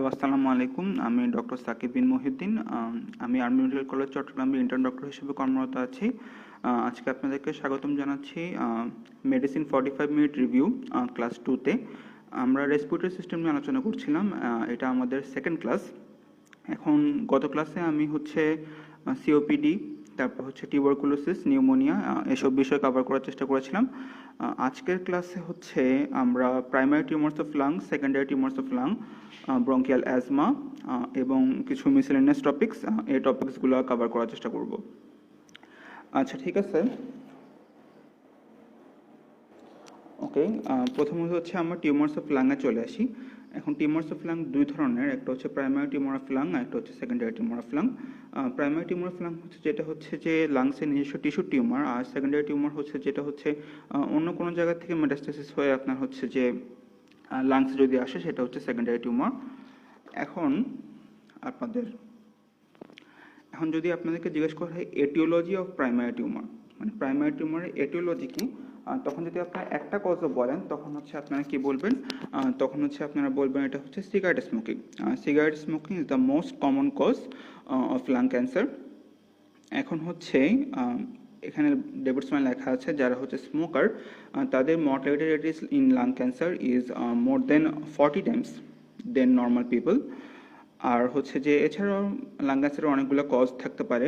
Hello, আসসালামু আলাইকুম। আমি ডক্টর সাকিব বিন মহিউদ্দিন। আমি আর্মি মেডিকেল কলেজ চট্টগ্রামে ইন্টার্ন ডক্টর হিসেবে কর্মরত আছি। আজকে আপনাদেরকে স্বাগতম জানাচ্ছি মেডিসিন 45 মিনিট রিভিউ ক্লাস 2তে। আমরা রেসপিরেটরি সিস্টেম নিয়ে আলোচনা করছিলাম। এটা আমাদের সেকেন্ড ক্লাস। এখন গত ক্লাসে আমি সিওপিডি, তারপর টিউবারকুলোসিস, নিউমোনিয়া, এসব বিষয় কভার করার চেষ্টা করেছিলাম। আজকের ক্লাসে আমরা primary tumours of lung, secondary tumours of lung, bronchial asthma এবং কিছু মিসেলেনিয়াস টপিকস, এই টপিকসগুলো কভার করার চেষ্টা করব। আচ্ছা, ঠিক আছে। ওকে, প্রথমত আমরা টিউমার্স অফ লাংয়ে চলে আসি। এখন টিউমার্স অফ লাং দুই ধরনের, একটা প্রাইমারি টিউমার অফ লাং, একটা secondary tumour of lung. Primary tumour of lung যেটা যে লাংসের নিজস্ব টিস্যু টিউমার, আর সেকেন্ডারি টিউমার যেটা অন্য কোনো জায়গা থেকে মেটাস্টাসিস হয়ে আপনার যে লাংসে যদি আসে, সেটা সেকেন্ডারি টিউমার। এখন যদি আপনাদেরকে জিজ্ঞেস করা হয় এটিওলজি অফ প্রাইমারি টিউমার, মানে প্রাইমারি টিউমারের এটিওলজি কি, তখন যদি আপনারা একটা কজও বলেন, তখন আপনারা কি বলবেন? তখন আপনারা বলবেন এটা cigarette smoking. Cigarette smoking is the most common cause of lung cancer. এখন এখানে ডেভিডসনে লেখা আছে যারা স্মোকার, তাদের mortality rate in lung cancer is more than 40 times than normal people. আর যে এছাড়াও লাং ক্যান্সারের অনেকগুলো কজ থাকতে পারে,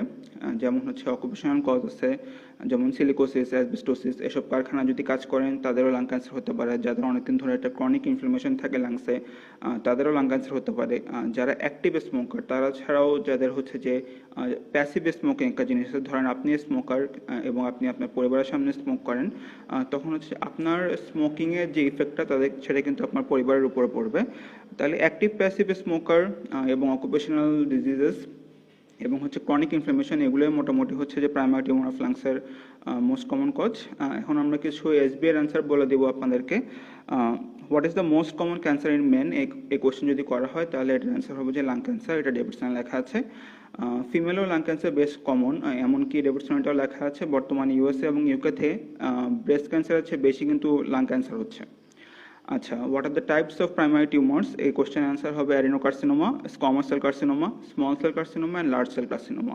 যেমন অকুপেশনাল কজ আছে, যেমন সিলিকোসিস, অ্যাসবেস্টোসিস। এসব কারখানা যদি কাজ করেন তাদেরও লাং ক্যান্সার হতে পারে। যাদের অনেকদিন ধরে একটা ক্রনিক ইনফ্লামেশন থাকে লাংসে, তাদেরও লাং ক্যান্সার হতে পারে। যারা অ্যাক্টিভ স্মোকার, তারা ছাড়াও যাদের যে প্যাসিভ স্মোকিং একটা জিনিস আছে, ধরেন আপনি স্মোকার এবং আপনি আপনার পরিবারের সামনে স্মোক করেন, তখন আপনার স্মোকিংয়ের যে ইফেক্টটা সেটা কিন্তু আপনার পরিবারের উপরে পড়বে। তাহলে অ্যাক্টিভ প্যাসিভ স্মোকার এবং অকুপেশনাল ডিজিজেস এবং ক্রনিক ইনফ্লামেশন, এগুলোই মোটামুটি যে প্রাইমারি টিউমার অফ লাংসের মোস্ট কমন কজ। এখন আমরা কিছু এসবি এর অ্যান্সার বলে দেবো আপনাদেরকে। What is the most common cancer in men, এই কোশ্চেন যদি করা হয় তাহলে এটার অ্যান্সার হবে যে লাং ক্যান্সার। এটা ডেভিডসনে লেখা আছে। ফিমেলও লাং ক্যান্সার বেশ কমন, এমনকি ডেভিডসনে এটাও লেখা আছে বর্তমানে ইউএসএ এবং ইউকেতে ব্রেস্ট ক্যান্সার বেশি, কিন্তু লাং ক্যান্সার হচ্ছে। আচ্ছা, what are the types of primary tumours, এই কোশ্চেন অ্যান্সার হবে adenocarcinoma, squamous cell carcinoma, small cell carcinoma and large cell carcinoma.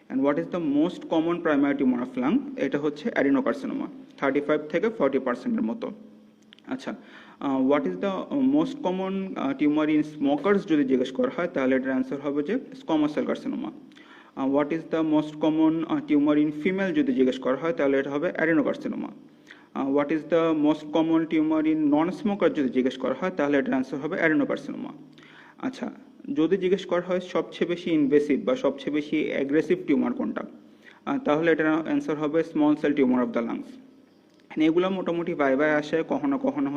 And what is the most common primary tumour of lung, এটা adenocarcinoma, 35 থেকে 40% মতো। আচ্ছা, what is the most common tumour in smokers যদি জিজ্ঞেস করা হয় তাহলে এটার অ্যান্সার হবে যে squamous cell carcinoma. What is the most common tumour in female যদি জিজ্ঞেস করা হয় তাহলে এটা হবে adenocarcinoma. What is the most common tumour in non smoker যদি জিজ্ঞেস করা হয় তাহলে এটার অ্যান্সার হবে অ্যাডিনোকার্সিনোমা। আচ্ছা, যদি জিজ্ঞেস করা হয় সবচেয়ে বেশি ইনভেসিভ বা সবচেয়ে বেশি অ্যাগ্রেসিভ টিউমার কোনটা, তাহলে এটার অ্যান্সার হবে small cell tumour of the lungs. এগুলো মোটামুটি বাই আসে, কখনো কখনো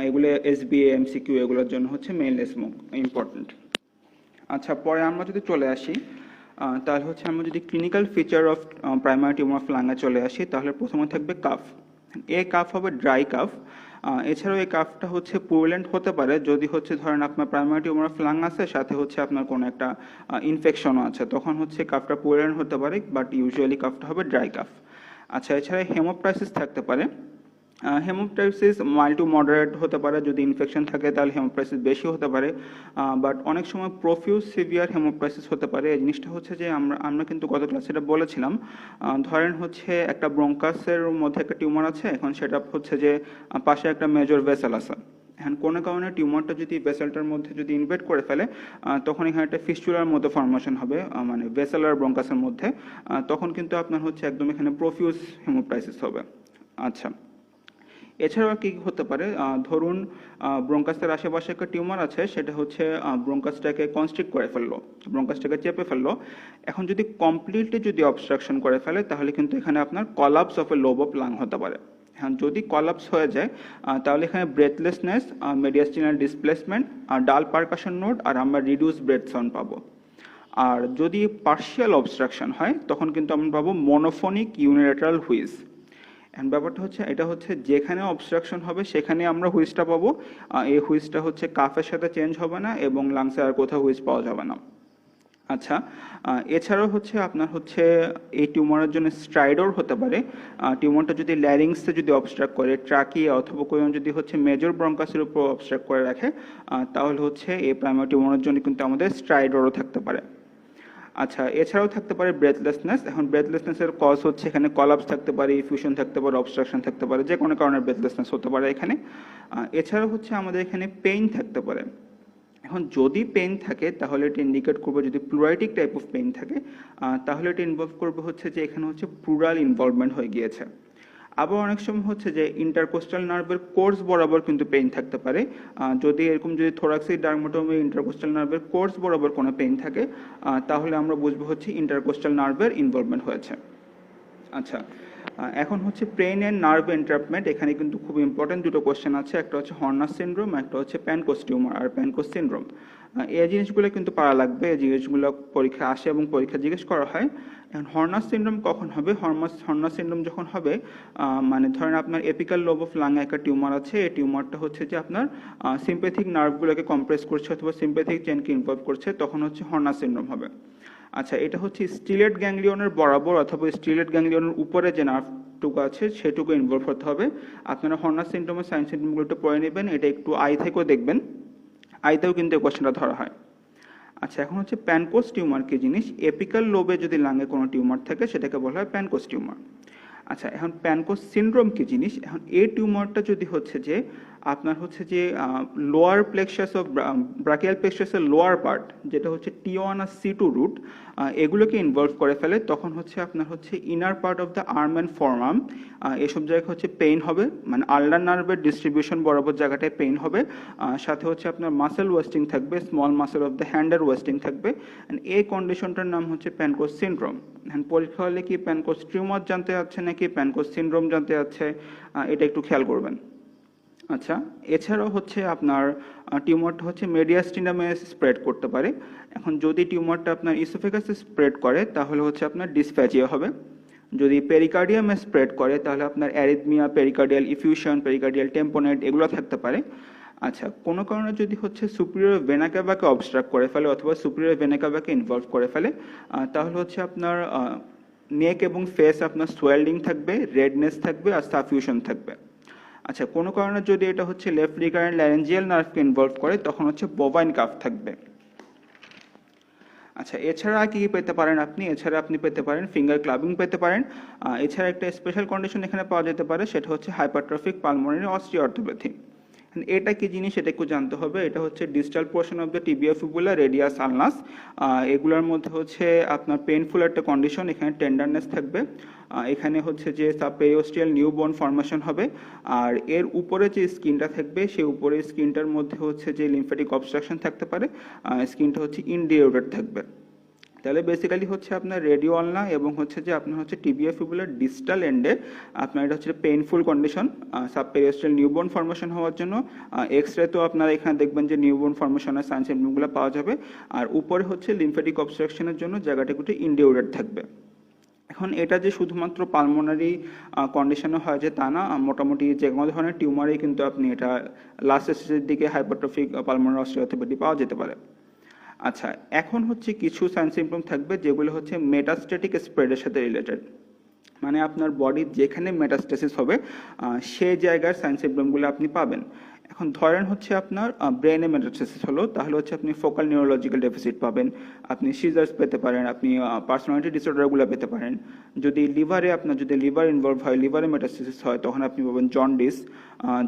এগুলো এসবিএ, এমসিকিউ, এগুলোর জন্য মেইনলি স্মোক ইম্পর্টেন্ট। আচ্ছা, পরে আমরা যদি চলে আসি তাহলে আমরা যদি clinical feature of primary tumour of লাংয়ে চলে আসি, তাহলে প্রথমে থাকবে কাফ। এই কাফ হবে ড্রাই কাফ। এছাড়াও এই কাফটা পুরুলেন্ট হতে পারে যদি ধরেন আপনার প্রাইমারি টিউমার অফ লাং আছে, সাথে আপনার কোনো একটা ইনফেকশনও আছে, তখন কাফটা পুরুলেন্ট হতে পারে, বাট ইউজুয়ালি কাফটা হবে ড্রাই কাফ। আচ্ছা, এছাড়া হেমোপ্টাইসিস থাকতে পারে। হেমোপ্টাইসিস মাইল্ড টু মডারেট হতে পারে, যদি ইনফেকশন থাকে তাহলে হেমোপ্টাইসিস বেশি হতে পারে, বাট অনেক সময় প্রফিউজ সিভিয়ার হেমোপ্টাইসিস হতে পারে। এই জিনিসটা যে আমরা কিন্তু গত ক্লাসে এটা বলেছিলাম। ধরেন একটা ব্রঙ্কাসের মধ্যে একটা টিউমার আছে, এখন সেটা যে পাশে একটা মেজর ভেসেল আছে। এখন কোনো কারণে টিউমারটা যদি ভেসেলটার মধ্যে যদি ইনভেড করে ফেলে, তখন এখানে একটা ফিস্চুলার মধ্যে ফর্মেশন হবে, মানে ভেসেল আর ব্রঙ্কাসের মধ্যে। তখন কিন্তু আপনার একদম এখানে প্রফিউজ হেমোপ্টাইসিস হবে। আচ্ছা, এছাড়াও কি হতে পারে, ধরুন ব্রঙ্কাসের আশেপাশে একটা টিউমার আছে, সেটা ব্রঙ্কাসটাকে কনস্ট্রিক্ট করে ফেললো, ব্রঙ্কাসটাকে চেপে ফেললো। এখন যদি কমপ্লিটলি যদি অবস্ট্রাকশন করে ফেলে তাহলে কিন্তু এখানে আপনার collapse of A lobe of lung হতে পারে। হ্যাঁ, যদি কলাপস হয়ে যায় তাহলে এখানে ব্রেথলেসনেস, মেডিয়াস্টিনাল ডিসপ্লেসমেন্ট, ডাল পারকাশন নোড, আর আমরা রিডিউস ব্রেথ সাউন্ড পাবো। আর যদি পার্শিয়াল অবস্ট্রাকশন হয় তখন কিন্তু আমরা পাবো মনোফোনিক ইউনিল্যাটারাল হুইজ। অ্যান্ড ব্যাপারটা এটা যেখানে অবস্ট্রাকশন হবে সেখানে আমরা হুইজটা পাবো। এই হুইজটা কাফের সাথে চেঞ্জ হবে না এবং লাংসে আর কোথাও হুইজ পাওয়া যাবে না। আচ্ছা, এছাড়াও হচ্ছে আপনার হচ্ছে এই টিউমারের জন্য স্ট্রাইডর হতে পারে। টিউমারটা যদি ল্যারিংসে যদি অবস্ট্রাক্ট করে, ট্রাকিয়া অথবা কোনো যদি হচ্ছে মেজর ব্রঙ্কাসের উপর অবস্ট্রাক্ট করে রাখে, তাহলে হচ্ছে এই প্রাইমারি টিউমারের জন্য কিন্তু আমাদের স্ট্রাইডরও থাকতে পারে। আচ্ছা, এছাড়াও থাকতে পারে ব্রেথলেসনেস। এখন ব্রেথলেসনেসের কজ হচ্ছে এখানে কলাপস থাকতে পারে, ইফিউশন থাকতে পারে, অবস্ট্রাকশন থাকতে পারে, যে কোনো কারণে ব্রেথলেসনেস হতে পারে এখানে। এছাড়াও হচ্ছে আমাদের এখানে পেইন থাকতে পারে। এখন যদি পেইন থাকে তাহলে এটা ইন্ডিকেট করবে, যদি প্লুরাইটিক টাইপ অফ পেইন থাকে তাহলে এটা ইনভলভ করবে হচ্ছে যে এখানে হচ্ছে প্লুরাল ইনভলভমেন্ট হয়ে গিয়েছে। আবার অনেক সময় হচ্ছে যে ইন্টারকোস্টাল নার্ভের কোর্স বরাবর কিন্তু পেইন থাকতে পারে। যদি এরকম যদি থোরাক্সিক ডার্মাটোমি ইন্টারকোস্টাল নার্ভের কোর্স বরাবর কোনো পেইন থাকে তাহলে আমরা বুঝবো হচ্ছে ইন্টারকোস্টাল নার্ভের ইনভলভমেন্ট হয়েছে। আচ্ছা, এখন হচ্ছে ব্রেন এন্ড নার্ভ এন্ট্রাপমেন্ট। এখানে কিন্তু খুব ইম্পর্টেন্ট দুটো কোশ্চেন আছে, একটা হচ্ছে হর্নার সিনড্রোম, একটা হচ্ছে প্যানকোস টিউমার আর প্যানকোস সিনড্রোম। এই জিনিসগুলো কিন্তু পারা লাগবে, এই জিনিসগুলো পরীক্ষা আসে এবং পরীক্ষা জিজ্ঞেস করা হয়। এখন হর্নার সিনড্রোম কখন হবে? হর্নার সিনড্রোম যখন হবে, মানে ধরেন আপনার এপিক্যাল লোব অফ লাঙে একটা টিউমার আছে, এই টিউমারটা হচ্ছে যে আপনার সিম্প্যাথিক নার্ভগুলোকে কম্প্রেস করছে অথবা সিম্প্যাথিক চেনকে ইনভলভ করছে, তখন হচ্ছে হর্নার সিনড্রোম হবে। আচ্ছা, এটা হচ্ছে স্টিলেট গ্যাংলিয়নের বরাবর অথবা স্টিলেট গ্যাংলিয়নের উপরে যে নার্ভটুকু আছে সেটুকু ইনভলভ হতে হবে। আপনারা হর্নার সিনড্রোমের সাইন সিনড্রোমগুলো একটু পড়ে নেবেন, এটা একটু আই থেকেও দেখবেন, আইতেও কিন্তু এই কোশ্চেনটা ধরা হয়। আচ্ছা, এখন হচ্ছে প্যানকোস টিউমার কি জিনিস? এপিক্যাল লোবে যদি লাঙে কোনো টিউমার থাকে সেটাকে বলা হয় প্যানকোস টিউমার। আচ্ছা, এখন প্যানকোস সিনড্রোম কি জিনিস? এখন এই টিউমারটা যদি হচ্ছে যে আপনার হচ্ছে যে লোয়ার প্লেক্সাস অফ ব্রাকিয়াল প্লেক্সাসের লোয়ার পার্ট, যেটা হচ্ছে T1 আর C2 রুট, এগুলোকে ইনভলভ করে ফেলে, তখন হচ্ছে আপনার হচ্ছে inner part of the arm and forearm, এসব জায়গায় হচ্ছে পেইন হবে, মানে আল্নার নার্ভের ডিস্ট্রিবিউশন বরাবর জায়গাটায় পেইন হবে, সাথে হচ্ছে আপনার মাসেল ওয়েস্টিং থাকবে, স্মল মাসেল অফ দ্য হ্যান্ডের ওয়েস্টিং থাকবে। এই কন্ডিশনটার নাম হচ্ছে প্যানকোস সিনড্রোম। এখন পরীক্ষা হলে কি প্যানকোস টিউমার জানতে যাচ্ছে নাকি প্যানকোস সিনড্রোম জানতে যাচ্ছে, এটা একটু খেয়াল করবেন। আচ্ছা, এছাড়াও হচ্ছে আপনার টিউমারটা হচ্ছে মেডিয়াস্টিনামে স্প্রেড করতে পারে। এখন যদি টিউমারটা আপনার ইসোফেগাসে স্প্রেড করে তাহলে হচ্ছে আপনার ডিসফ্যাজিয়া হবে। যদি পেরিকার্ডিয়ামে স্প্রেড করে তাহলে আপনার অ্যারিথমিয়া, পেরিকার্ডিয়াল ইফিউশন, পেরিকার্ডিয়াল টেম্পোনেট এগুলো থাকতে পারে। আচ্ছা, কোনো কারণে যদি হচ্ছে সুপিরিয়র ভেনা ক্যাভাকে অবস্ট্রাক্ট করে ফেলে অথবা সুপিরিয়র ভেনা ক্যাভাকে ইনভলভ করে ফেলে, তাহলে হচ্ছে আপনার নেক এবং ফেস আপনার সোয়েলিং থাকবে, রেডনেস থাকবে আর সাফিউশন থাকবে। আচ্ছা, কোনো কারণে যদি এটা হচ্ছে লেফট রিকারেন্ট ল্যারেঞ্জিয়াল নার্ভকে ইনভলভ করে তখন হচ্ছে বোভাইন কাফ থাকবে। আচ্ছা, এছাড়া কি পেতে পারেন আপনি? এছাড়া আপনি পেতে পারেন ফিঙ্গার ক্লাবিং পেতে পারেন। এছাড়া একটা স্পেশাল কন্ডিশন এখানে পাওয়া যেতে পারে, সেটা হচ্ছে হাইপারট্রফিক পালমোনারি অস্টিওআর্থোপ্যাথি। এটা কি জিনিস এটা একটু জানতে হবে। এটা হচ্ছে distal portion of the tibia fibula, radius ulnas, এগুলোর মধ্যে হচ্ছে আপনার পেইনফুল একটা কন্ডিশন, এখানে টেন্ডারনেস থাকবে, এখানে হচ্ছে যে সাবপেরিওস্টিয়াল নিউবোন ফর্মেশন হবে, আর এর উপরে যে স্কিনটা থাকবে সেই উপরে স্কিনটার মধ্যে হচ্ছে যে লিম্ফ্যাটিক অবস্ট্রাকশন থাকতে পারে, স্কিনটা হচ্ছে ইনডিওরেট থাকবে। তাহলে বেসিক্যালি হচ্ছে আপনার রেডিও আলনা এবং হচ্ছে যে আপনার হচ্ছে টিবিয়া ফিবুলার ডিস্টাল এন্ডে আপনার এটা হচ্ছে পেইনফুল কন্ডিশন, সাবপেরিওস্টাল নিউবোর্ন ফর্মেশন হওয়ার জন্য এক্সরে তো আপনারা এখানে দেখবেন যে নিউবোর্ন ফর্মেশনের সাইন সিম্পটমগুলো পাওয়া যাবে, আর উপরে হচ্ছে লিম্ফ্যাটিক অবস্ট্রাকশনের জন্য জায়গাটা একটু ইনডিউরেট থাকবে। এখন এটা যে শুধুমাত্র পালমোনারি কন্ডিশনে হয় যে তা না, মোটামুটি যে কোনো ধরনের টিউমারেই কিন্তু আপনি এটা লাস্ট স্টেজের দিকে হাইপারট্রফিক পালমোনারি অস্টিওআর্থোপ্যাথি পাওয়া যেতে পারে। আচ্ছা, এখন হচ্ছে কিছু সাইন সিম্পটম থাকবে যেগুলো হচ্ছে মেটাস্ট্যাটিক স্প্রেডের সাথে রিলেটেড, মানে আপনার বডির যেখানে মেটাস্টেসিস হবে সেই জায়গার সাইন সিম্পটমগুলো আপনি পাবেন। এখন ধরেন হচ্ছে আপনার ব্রেনে মেটাস্টেসিস হলো, তাহলে হচ্ছে আপনি ফোকাল নিউরোলজিক্যাল ডেফিসিট পাবেন, আপনি সিজার্স পেতে পারেন, আপনি পার্সোনালিটি ডিসঅর্ডারগুলো পেতে পারেন। যদি লিভারে আপনার যদি লিভার ইনভলভ হয়, লিভারে মেটাস্টেসিস হয়, তখন আপনি পাবেন জন্ডিস।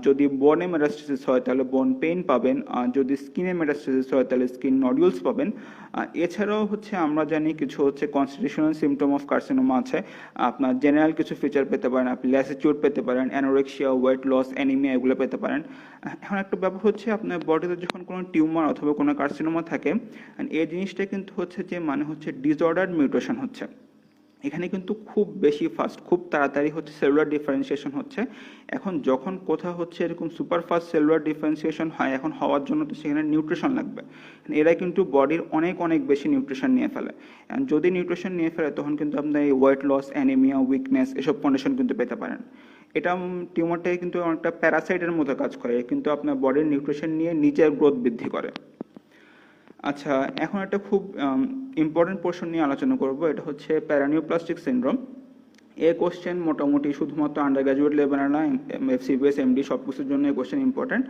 যদি বোনে মেটাস্টেসিস হয় তাহলে বোন পেইন পাবেন, যদি স্কিনে মেটাস্টেসিস হয় তাহলে স্কিন নডিউলস পাবেন। এছাড়াও হচ্ছে আমরা জানি কিছু হচ্ছে কনস্টিটিউশনাল সিমটম অফ কার্সিনোমা আছে, আপনার জেনারেল কিছু ফিচার পেতে পারেন, আপনি ল্যাসিটিউড পেতে পারেন, অ্যানোরেক্সিয়া, ওয়েট লস, অ্যানিমিয়া এগুলো পেতে পারেন। এখন একটা ব্যাপার হচ্ছে আপনার বডিতে যখন কোনো টিউমার অথবা কোনো কার্সিনোমা থাকে, এই জিনিসটা কিন্তু হচ্ছে যে মানে হচ্ছে ডিসঅর্ডার মিউটেশন হচ্ছে, এখানে কিন্তু খুব বেশি ফাস্ট, খুব তাড়াতাড়ি হচ্ছে সেলুলার ডিফারেন্সিয়েশন হচ্ছে। এখন যখন কোথাও হচ্ছে এরকম সুপার ফাস্ট সেলুলার ডিফারেন্সিয়েশন হয়, এখন হওয়ার জন্য তো সেখানে নিউট্রিশন লাগবে, এরা কিন্তু বডির অনেক অনেক বেশি নিউট্রিশন নিয়ে ফেলে। যদি নিউট্রিশন নিয়ে ফেলে তখন কিন্তু আপনার এই ওয়েট লস, অ্যানিমিয়া, উইকনেস এসব কন্ডিশন কিন্তু পেতে পারেন। এটা টিউমারটাই কিন্তু অনেকটা প্যারাসাইটের মতো কাজ করে, কিন্তু আপনার বডির নিউট্রিশন নিয়ে নিজের গ্রোথ বৃদ্ধি করে। আচ্ছা, এখন একটা খুব ইম্পর্টেন্ট পোর্শন নিয়ে আলোচনা করব, এটা হচ্ছে প্যারানিওপ্লাস্টিক সিনড্রোম। এই কোশ্চেন মোটামুটি শুধুমাত্র আন্ডার গ্রাজুয়েট লেভেলে না, এফসিবিএস এমডি সব কিছুর জন্য এই কোশ্চেন ইম্পর্টেন্ট।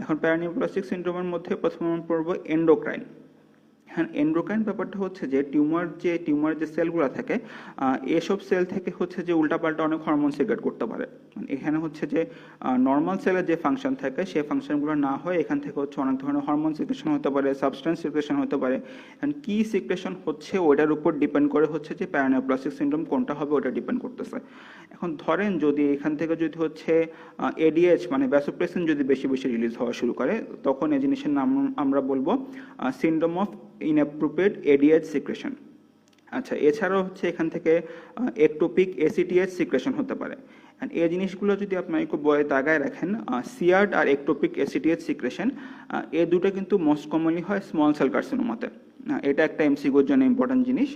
এখন প্যারানিওপ্লাস্টিক সিনড্রোমের মধ্যে প্রথমে আমরা পড়বো এন্ডোক্রাইন। হ্যাঁ, এন্ডোক্রাইন ব্যাপারটা হচ্ছে যে টিউমারের যে সেলগুলো থাকে, এসব সেল থেকে হচ্ছে যে উল্টাপাল্টা অনেক হরমোন সিক্রেট করতে পারে। মানে এখানে হচ্ছে যে নর্মাল সেলের যে ফাংশন থাকে সেই ফাংশনগুলো না হয় এখান থেকে হচ্ছে অনেক ধরনের হরমোন সিক্রেশন হতে পারে, সাবস্টেন্স সিক্রেশন হতে পারে। অ্যান্ড কি সিক্রেশন হচ্ছে ওইটার উপর ডিপেন্ড করে হচ্ছে যে প্যারানিওপ্লাস্টিক সিনড্রোম কোনটা হবে ওটা ডিপেন্ড করতেছে। এখন ধরেন যদি এখান থেকে যদি হচ্ছে এডিএইচ মানে ভ্যাসোপ্রেসিন যদি বেশি বেশি রিলিজ হওয়া শুরু করে, তখন এই জিনিসের নাম আমরা বলবো syndrome of inappropriate ADH secretion. আচ্ছা, এছাড়াও হচ্ছে এখান থেকে একটোপিক এসিটিএইচ সিক্রেশন হতে পারে। অ্যান্ড এই জিনিসগুলো যদি আপনার একটু বইয়ে তাগায় রাখেন, সিয়ার্ড আর একটোপিক এসিটিএইচ সিক্রেশন, এই দুটো কিন্তু মোস্ট কমনলি হয় স্মল সেল কার্সিনোমাতে। এটা একটা এমসিকিউর জন্য ইম্পর্টেন্ট জিনিস।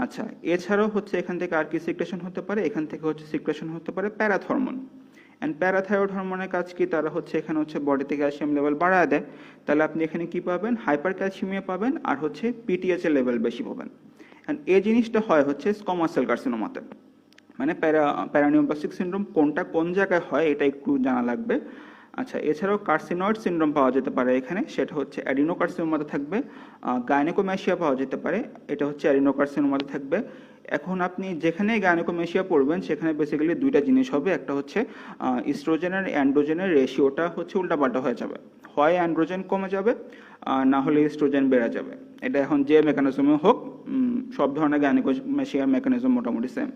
আচ্ছা, এছাড়াও হচ্ছে এখান থেকে আর কি সিক্রেশন হতে পারে, এখান থেকে হচ্ছে সিক্রেশন হতে পারে প্যারাথরমোন। অ্যান্ড প্যারাথাইরয়েড হরমোনের কাজ কি, তারা হচ্ছে এখানে হচ্ছে বডিতে ক্যালসিয়াম লেভেল বাড়ায় দেয়। তাহলে আপনি এখানে কি পাবেন, হাইপার ক্যালসিয়ামিয়া পাবেন আর হচ্ছে পিটিএইচ এর লেভেল বেশি পাবেন। অ্যান্ড এই জিনিসটা হয় হচ্ছে স্কোয়ামাস সেল কার্সিনোমাতে। মানে প্যারানিওপ্লাস্টিক সিনড্রোম কোনটা কোন জায়গায় হয় এটা একটু জানা লাগবে। আচ্ছা, এছাড়াও কার্সিনয়েড সিনড্রোম পাওয়া যেতে পারে এখানে, সেটা হচ্ছে অ্যাডিনোকার্সিনোমাতে থাকবে। গাইনোকোম্যাসিয়া পাওয়া যেতে পারে, এটা হচ্ছে অ্যাডিনোকার্সিনোমাতে থাকবে। এখন আপনি যেখানে গাইনোকোম্যাসিয়া পড়বেন সেখানে বেসিক্যালি দুইটা জিনিস হবে, একটা হচ্ছে ইস্ট্রোজেনের অ্যান্ড্রোজেনের রেশিওটা হচ্ছে উল্টাপাল্টা হয়ে যাবে, হয় অ্যান্ড্রোজেন কমে যাবে না হলে ইস্ট্রোজেন বেড়ে যাবে। এটা এখন যে মেকানিজমে হোক, সব ধরনের গাইনোকোম্যাসিয়ার মেকানিজম মোটামুটি সেম।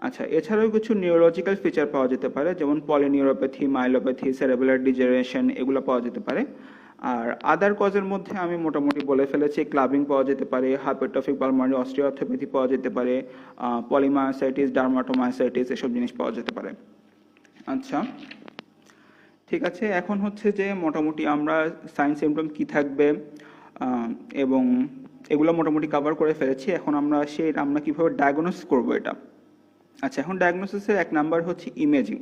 আচ্ছা, এছাড়াও কিছু নিউরোলজিক্যাল ফিচার পাওয়া যেতে পারে, যেমন পলিনিউরোপ্যাথি, মাইলোপ্যাথি, সেরেব্রাল ডিজেনারেশন, এগুলো পাওয়া যেতে পারে। আর আদার কজের মধ্যে আমি মোটামুটি বলে ফেলেছি, ক্লাবিং পাওয়া যেতে পারে, হাইপারট্রফিক পালমোনারি অস্টিওআর্থ্রোপ্যাথি পাওয়া যেতে পারে, পলিমায়োসাইটিস, ডার্মাটোমায়োসাইটিস, এসব জিনিস পাওয়া যেতে পারে। আচ্ছা, ঠিক আছে, এখন হচ্ছে যে মোটামুটি আমরা সাইন সিমটম কি থাকবে এবং এগুলো মোটামুটি কভার করে ফেলেছি। এখন আমরা কিভাবে ডায়াগনোস করব এটা। আচ্ছা, এখন ডায়াগনোসিসের এক নাম্বার হচ্ছে ইমেজিং।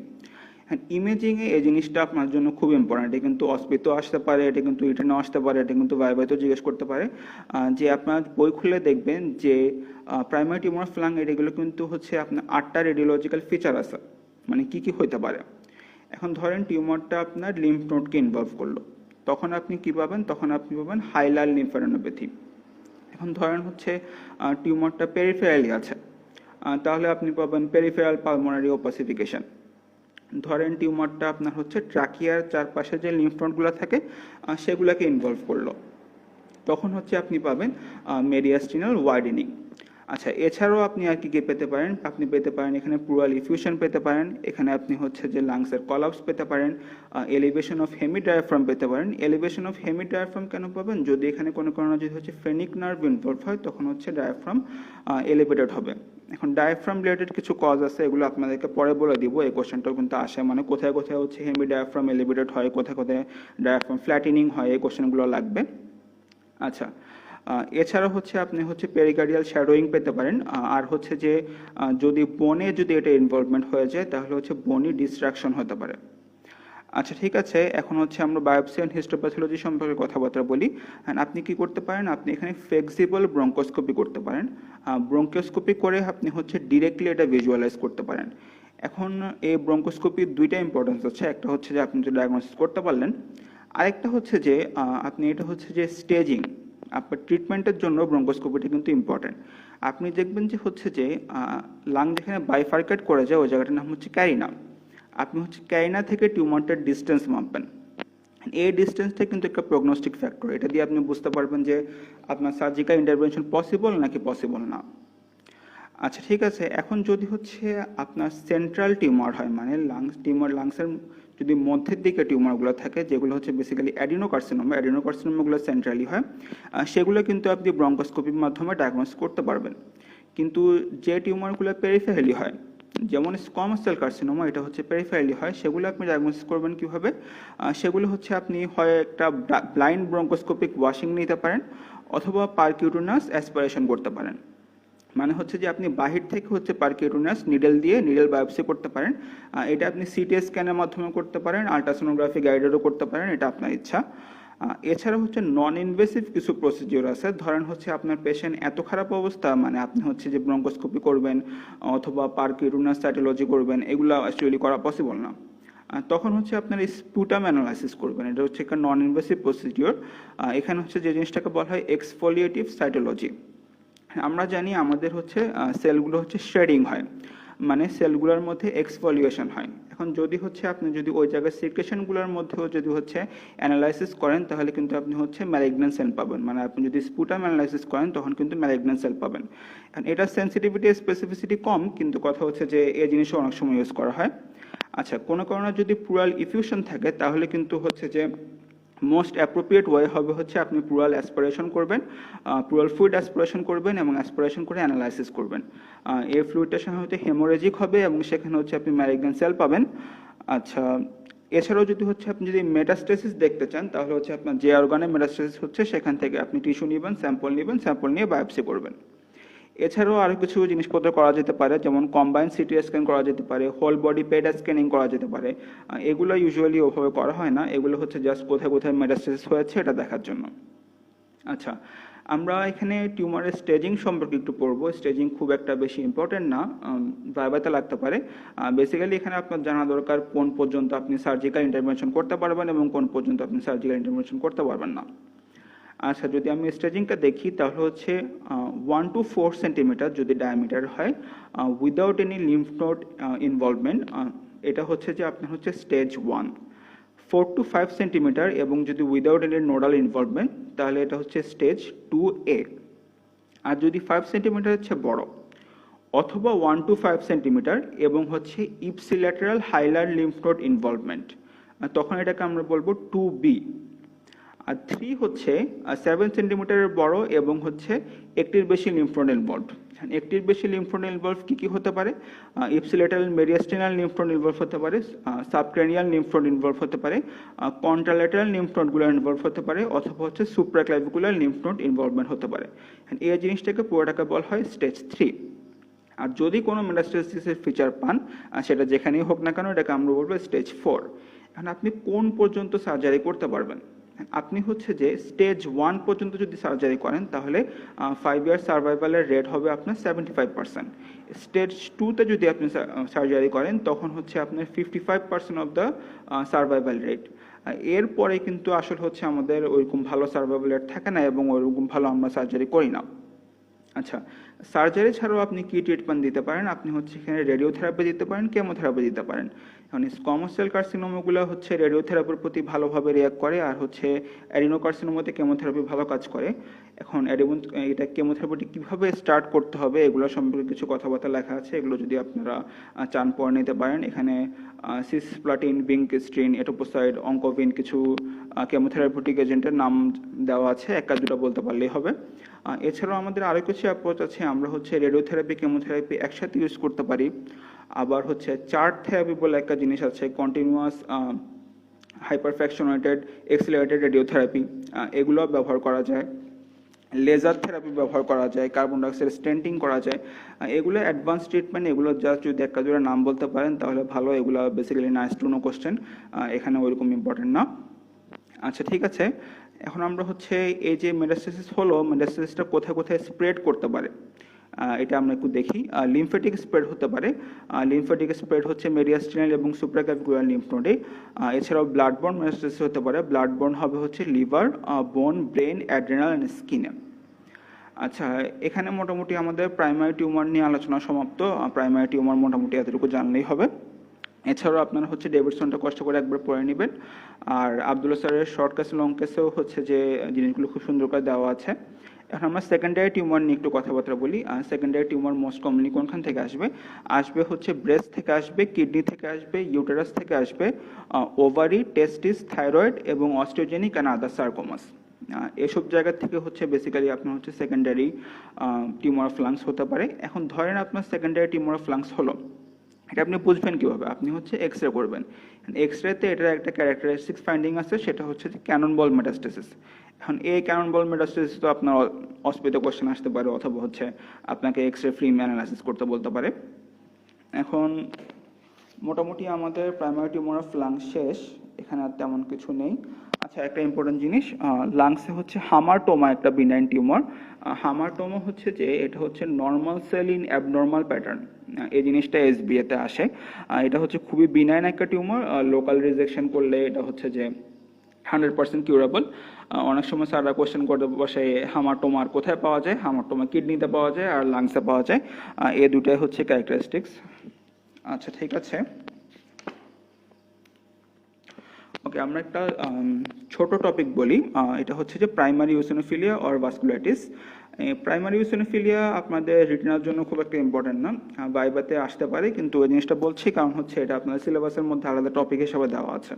হ্যাঁ, ইমেজিংয়ে এই জিনিসটা আপনার জন্য খুব ইম্পর্টেন্ট। এটা কিন্তু অস্পিতেও আসতে পারে, এটা কিন্তু রিটেনও আসতে পারে, এটা কিন্তু ভাইভাতেও জিজ্ঞেস করতে পারে। যে আপনার বই খুলে দেখবেন যে প্রাইমারি টিউমার ফ্লাং এগুলো কিন্তু হচ্ছে আপনার 8টা রেডিওলজিক্যাল ফিচার আছে, মানে কি কি হতে পারে। এখন ধরেন টিউমারটা আপনার লিম্ফ নোডকে ইনভলভ করলো, তখন আপনি কি পাবেন, তখন আপনি পাবেন হাইলার লিম্ফাডেনোপ্যাথি। এখন ধরেন হচ্ছে টিউমারটা পেরিফেরালি আছে, তাহলে আপনি পাবেন পেরিফেরাল পালমোনারি ওপাসিফিকেশন। ধরেন টিউমারটা আপনার হচ্ছে ট্রাকিয়ার চারপাশে যে লিম্ফ নোডগুলো থাকে সেগুলোকে ইনভলভ করলো, তখন হচ্ছে আপনি পাবেন মেডিয়াস্টিনাল ওয়াইডেনিং। আচ্ছা, এছাড়াও আপনি আর কি কি পেতে পারেন, আপনি পেতে পারেন এখানে প্লুরাল ইফিউশন পেতে পারেন, এখানে আপনি হচ্ছে যে লাংসের কলাপস পেতে পারেন, এলিভেশন অফ হেমি ডায়াফ্রাম পেতে পারেন। এলিভেশন অফ হেমি ডায়াফ্রাম কেন পাবেন, যদি এখানে কোনো কারণে যদি হচ্ছে ফ্রেনিক নার্ভ ইনভলভ হয় তখন হচ্ছে ডায়াফ্রাম এলিভেটেড হবে। এখন ডায়াফ্রাম রিলেটেড কিছু কজ আছে, এগুলো আপনাদেরকে পরে বলে দিব। এই কোশ্চেনটাও কিন্তু আসে, মানে কোথায় কোথায় হচ্ছে হেমি ডায়াফ্রাম এলিভেটেড হয়, কোথায় কোথায় ডায়াফ্রাম ফ্ল্যাটেনিং হয়, এই কোশ্চেনগুলো লাগবে। আচ্ছা, এছাড়া হচ্ছে আপনি হচ্ছে পেরিকার্ডিয়াল শ্যাডোয়িং পেতে পারেন। আর হচ্ছে যে যদি বোনে যদি এটা ইনভলভমেন্ট হয়ে যায় তাহলে হচ্ছে বোনি ডিস্ট্রাকশন হতে পারে। আচ্ছা, ঠিক আছে, এখন হচ্ছে আমরা বায়োপসি অ্যান্ড হিস্টোপ্যাথোলজি সম্পর্কে কথাবার্তা বলি। আপনি কি করতে পারেন, আপনি এখানে ফ্লেক্সিবল ব্রঙ্কোস্কোপি করতে পারেন। ব্রঙ্কোস্কোপি করে আপনি হচ্ছে ডিরেক্টলি এটা ভিজুয়ালাইজ করতে পারেন। এখন এই ব্রঙ্কোস্কোপির দুইটা ইম্পর্টেন্স আছে, একটা হচ্ছে যে আপনি যে ডায়াগনোসিস করতে পারলেন, আরেকটা হচ্ছে যে আপনি এটা হচ্ছে যে স্টেজিং, আপনার ট্রিটমেন্টের জন্য ব্রঙ্কোস্কোপিটা কিন্তু ইম্পর্টেন্ট। আপনি দেখবেন যে হচ্ছে যে লাং যেখানে বাইফার্কেট করে যায় ওই জায়গাটার নাম হচ্ছে ক্যারিনা। আপনি হচ্ছে ক্যারিনা থেকে টিউমারটার ডিস্টেন্স মাপবেন। এই ডিস্টেন্সটা কিন্তু একটা প্রগনোস্টিক ফ্যাক্টর, এটা দিয়ে আপনি বুঝতে পারবেন যে আপনার সার্জিক্যাল ইন্টারভেনশন পসিবল নাকি পসিবল না। আচ্ছা, ঠিক আছে, এখন যদি হচ্ছে আপনার সেন্ট্রাল টিউমার হয়, মানে লাংসের যদি মধ্যের দিকে টিউমারগুলো থাকে, যেগুলো হচ্ছে বেসিক্যালি অ্যাডিনোকার্সিনোমাগুলো সেন্ট্রালি হয়, সেগুলো কিন্তু আপনি ব্রঙ্কোস্কোপির মাধ্যমে ডায়াগনোস করতে পারবেন। কিন্তু যে টিউমারগুলো পেরিফেরালি হয়, যেমন স্কোয়ামাস সেল কার্সিনোমা, এটা হচ্ছে পেরিফেরালি হয়, সেগুলো আপনি ডায়াগনোসিস করবেন কীভাবে, সেগুলো হচ্ছে আপনি হয় একটা ব্লাইন্ড ব্রঙ্কোস্কোপিক ওয়াশিং নিতে পারেন অথবা পারকিউটেনাস অ্যাসপিরেশন করতে পারেন। মানে হচ্ছে যে আপনি বাহির থেকে হচ্ছে পারকিউটেনাস নিডল বায়োপসি করতে পারেন। এটা আপনি সিটি স্ক্যানের মাধ্যমে করতে পারেন, আলট্রাসোনোগ্রাফি গাইডেডও করতে পারেন, এটা আপনার ইচ্ছা। এছাড়া হচ্ছে নন ইনভেসিভ কিছু প্রসিডিওর আছে, ধরেন হচ্ছে আপনার পেশেন্ট এত খারাপ অবস্থা, মানে আপনি হচ্ছে যে ব্রঙ্কোস্কোপি করবেন অথবা পারকিউরিনাস সাইটোলজি করবেন, এগুলো অ্যাকচুয়ালি করা পসিবল না। তখন হচ্ছে আপনার স্পুটাম অ্যানালাইসিস করবেন, এটা হচ্ছে একটা নন ইনভেসিভ প্রসিডিওর। এখানে হচ্ছে যে জিনিসটাকে বলা হয় এক্সফোলিয়েটিভ সাইটোলজি। আমরা জানি আমাদের হচ্ছে সেলগুলো হচ্ছে শেডিং হয়, মানে সেলগুলোর মধ্যে এক্সফোলিয়েশন হয়। এখন যদি হচ্ছে আপনি যদি ওই জায়গায় সিক্রেশনগুলোর মধ্যেও যদি হচ্ছে অ্যানালাইসিস করেন, তাহলে কিন্তু আপনি হচ্ছে ম্যালিগন্যান্ট সেল পাবেন, মানে আপনি যদি স্পুটাম অ্যানালাইসিস করেন তখন কিন্তু ম্যালিগন্যান্ট সেল পাবেন। এখন এটা সেন্সিটিভিটি স্পেসিফিসিটি কম, কিন্তু কথা হচ্ছে যে এই জিনিসও অনেক সময় ইউজ করা হয়। আচ্ছা, কোনো কারণে যদি প্লুরাল ইফিউশন থাকে, তাহলে কিন্তু হচ্ছে যে মোস্ট অ্যাপ্রোপ্রিয়েট ওয়ে হবে হচ্ছে আপনি প্লুরাল অ্যাসপিরেশন করবেন, প্লুরাল ফ্লুইড অ্যাসপিরেশন করবেন এবং অ্যাসপিরেশন করে অ্যানালাইসিস করবেন। এই ফ্লুইডটার সঙ্গে হচ্ছে হেমোরেজিক হবে এবং সেখানে হচ্ছে আপনি ম্যালিগন্যান্ট সেল পাবেন। আচ্ছা, এছাড়াও যদি হচ্ছে আপনি যদি মেটাস্টেসিস দেখতে চান, তাহলে হচ্ছে আপনার যে অর্গানে মেটাস্টেসিস হচ্ছে সেখান থেকে আপনি টিস্যু নেবেন, স্যাম্পল নিয়ে বায়োপসি করবেন। এছাড়াও আরও কিছু জিনিসপত্র করা যেতে পারে, যেমন কম্বাইন সিটি স্ক্যান করা যেতে পারে, হোল বডি পেট স্ক্যানিং করা যেতে পারে। এগুলো ইউজুয়ালি ওভাবে করা হয় না, এগুলো হচ্ছে জাস্ট কোথায় কোথায় মেটাস্টেসিস হয়েছে এটা দেখার জন্য। আচ্ছা, আমরা এখানে টিউমারের স্টেজিং সম্পর্কে একটু পড়বো। স্টেজিং খুব একটা বেশি ইম্পর্টেন্ট না, ভাইবাতে লাগতে পারে। বেসিক্যালি এখানে আপনার জানা দরকার কোন পর্যন্ত আপনি সার্জিক্যাল ইন্টারভেনশন করতে পারবেন এবং কোন পর্যন্ত আপনি সার্জিক্যাল ইন্টারভেনশন করতে পারবেন না। আচ্ছা, যদি আমি স্টেজিংটা দেখি, তাহলে হচ্ছে 1 to 4 সেন্টিমিটার যদি ডায়ামিটার হয় without any lymph node involvement, এটা হচ্ছে যে আপনার হচ্ছে স্টেজ 1। 4 to 5 সেন্টিমিটার এবং যদি উইদাউট এনি নোডাল ইনভলভমেন্ট, তাহলে এটা হচ্ছে স্টেজ 2A। আর যদি 5 সেন্টিমিটার হচ্ছে বড়, অথবা 1 to 5 সেন্টিমিটার এবং হচ্ছে ইপসিল্যাটারাল হাইলার লিম্ফ নোড ইনভলভমেন্ট, তখন এটাকে আমরা বলবো 2B। আর 3 হচ্ছে 7 সেন্টিমিটারের বড় এবং হচ্ছে একটির বেশি লিম্ফ নোড ইনভলভ। একটির বেশি লিম্ফ নোড ইনভলভ কি হতে পারে? ইপসিলেটারাল মেডিয়াস্টিনাল লিম্ফ নোড ইনভলভ হতে পারে, সাবক্রেনিয়াল লিম্ফ নোড ইনভলভ হতে পারে, কন্ট্রাল্যাটারাল লিম্ফ নোডগুলো ইনভলভ হতে পারে, অথবা হচ্ছে সুপ্রাক্লাভিকুলার লিম্ফ নোড ইনভলভমেন্ট হতে পারে। এই জিনিসটাকে পুরোটাকে বলা হয় স্টেজ 3। আর যদি কোনো মেটাস্টেসিসের ফিচার পান, সেটা যেখানেই হোক না কেন, এটাকে আমরা বলবো স্টেজ 4। এখন আপনি কোন পর্যন্ত সার্জারি করতে পারবেন? আপনি হচ্ছে যে স্টেজ 1 পর্যন্ত যদি সার্জারি করেন, তাহলে 5 ইয়ার সার্ভাইভালের রেট হবে আপনার 75%। স্টেজ 2তে যদি আপনি সার্জারি করেন, তখন হচ্ছে আপনার 55% অফ দ্য সার্ভাইভাল রেট। এরপরে কিন্তু আসলে হচ্ছে আমাদের ওইরকম ভালো সার্ভাইভাল রেট থাকে না এবং ওইরকম ভালো আমরা সার্জারি করি না। আচ্ছা, সার্জারি ছাড়াও আপনি কি ট্রিটমেন্ট দিতে পারেন? আপনি হচ্ছে এখানে রেডিওথেরাপি দিতে পারেন, কেমোথেরাপি দিতে পারেন। এখন স্কোয়ামাস সেল কার্সিনোমাগুলো হচ্ছে রেডিওথেরাপির প্রতি ভালোভাবে রিয়াক্ট করে, আর হচ্ছে অ্যাডিনোকার্সিনোমাতে কেমোথেরাপি ভালো কাজ করে। এখন এটা কেমোথেরাপিটি কীভাবে স্টার্ট করতে হবে এগুলো সম্পর্কে কিছু কথাবার্তা লেখা আছে, এগুলো যদি আপনারা চান পড়ে নিতে পারেন। এখানে সিসপ্লাটিন, ভিঙ্কিস্ট্রিন, এটোপোসাইড, অঙ্কোভিন কিছু কেমোথেরাপিউটিক এজেন্টের নাম দেওয়া আছে, একটা দুটো বলতে পারলেই হবে। এছাড়াও আমাদের আরও কিছু অ্যাপ্রোচ আছে, আমরা হচ্ছে রেডিওথেরাপি, কেমোথেরাপি একসাথে ইউজ করতে পারি। আবার হচ্ছে চার্ট থেরাপি বলে একটা জিনিস আছে, কন্টিনিউয়াস হাইপারফ্র্যাকশনেটেড এক্সিলারেটেড রেডিওথেরাপি, এগুলো ব্যবহার করা যায়। লেজার থেরাপি ব্যবহার করা যায়, কার্বন ডাইঅক্সাইড স্টেন্টিং করা যায়। এগুলো অ্যাডভান্স ট্রিটমেন্ট, এগুলো জাস্ট যদি একটা দুটো নাম বলতে পারেন তাহলে ভালো। এগুলো basically nice to know question, এখানে ওইরকম ইম্পর্টেন্ট না। আচ্ছা, ঠিক আছে। এখন আমরা হচ্ছে এই যে মেটাস্টেসিস হলো, মেটাস্টেসিসটা কোথায় কোথায় স্প্রেড করতে পারে এটা আমরা একটু দেখি। লিম্ফেটিক স্প্রেড হতে পারে। লিম্ফেটিক স্প্রেড হচ্ছে মেডিয়াস্টিনাল এবং সুপ্রাক্লাভিকুলার লিম্ফ নোডে। এছাড়াও ব্লাডবোর্ন মেটাস্টেসিস হতে পারে। ব্লাডবোর্ন হবে হচ্ছে লিভার, বোন, ব্রেন, অ্যাড্রেনাল অ্যান্ড স্কিনে। আচ্ছা, এখানে মোটামুটি আমাদের প্রাইমারি টিউমার নিয়ে আলোচনা সমাপ্ত। প্রাইমারি টিউমার মোটামুটি এতটুকু জানলেই হবে। এছাড়াও আপনারা হচ্ছে ডেভিডসনটা কষ্ট করে একবার পড়ে নেবেন। আর আব্দুল্লাহ স্যারের শর্ট কেস লং কেসেও হচ্ছে যে জিনিসগুলো খুব সুন্দর করে দেওয়া আছে। এখন আমরা সেকেন্ডারি টিউমার নিয়ে একটু কথাবার্তা বলি। সেকেন্ডারি টিউমার মোস্ট কমনলি কোনখান থেকে আসবে? আসবে হচ্ছে ব্রেস্ট থেকে আসবে, কিডনি থেকে আসবে, ইউটেরাস থেকে আসবে, ওভারি, টেস্টিস, থাইরয়েড এবং অস্টিওজেনিক অ্যান্ড আদার সার্কোমাস। এসব জায়গা থেকে হচ্ছে বেসিক্যালি আপনার হচ্ছে সেকেন্ডারি টিউমার অফ লাংস হতে পারে। এখন ধরেন আপনার সেকেন্ডারি টিউমার অফ লাংস হলো, এটা আপনি বুঝবেন কীভাবে? আপনি হচ্ছে এক্স রে করবেন। এক্স রেতে এটার একটা ক্যারেক্টারিস্টিক্স ফাইন্ডিং আছে, সেটা হচ্ছে যে ক্যানন বল মেটাস্টেসিস। এখন এই ক্যানন বল মেটাস্টেসিস তো আপনার অসুবিধা কোশ্চেন আসতে পারে, অথবা হচ্ছে আপনাকে এক্স রে ফিল্ম অ্যানালাইসিস করতে বলতে পারে। এখন মোটামুটি আমাদের প্রাইমারি টিউমার অফ লাংস শেষ, এখানে আর তেমন কিছু নেই। আচ্ছা, আচ্ছা, একটা ইম্পর্টেন্ট জিনিস, লাংসে হচ্ছে হামারটোমা একটা বিনাইন টিউমার। হামারটোমা হচ্ছে যে এটা হচ্ছে normal cell in abnormal pattern, এই জিনিসটা এসবিএতে আসে। এটা হচ্ছে খুবই বিনাইন একটা টিউমার, লোকাল রিজেকশন করলে এটা হচ্ছে যে 100% কিউরেবল। অনেক সময় স্যাররা কোয়েশ্চেন করতে বসে হামারটোমার কোথায় পাওয়া যায়, হামারটোমা কিডনিতে পাওয়া যায় আর লাংসে পাওয়া যায়, এই দুটাই হচ্ছে ক্যারেক্টারিস্টিক্স। আচ্ছা ঠিক আছে, ওকে আমরা একটা ছোট টপিক বলি, এটা হচ্ছে যে primary eosinophilia or vasculitis. Primary eosinophilia আপনাদের রিটিনার জন্য খুব একটা ইম্পর্টেন্ট না, বাইবাতে আসতে পারে, কিন্তু ওই জিনিসটা বলছি কারণ হচ্ছে এটা আপনাদের সিলেবাসের মধ্যে আলাদা টপিক হিসেবে দেওয়া আছে।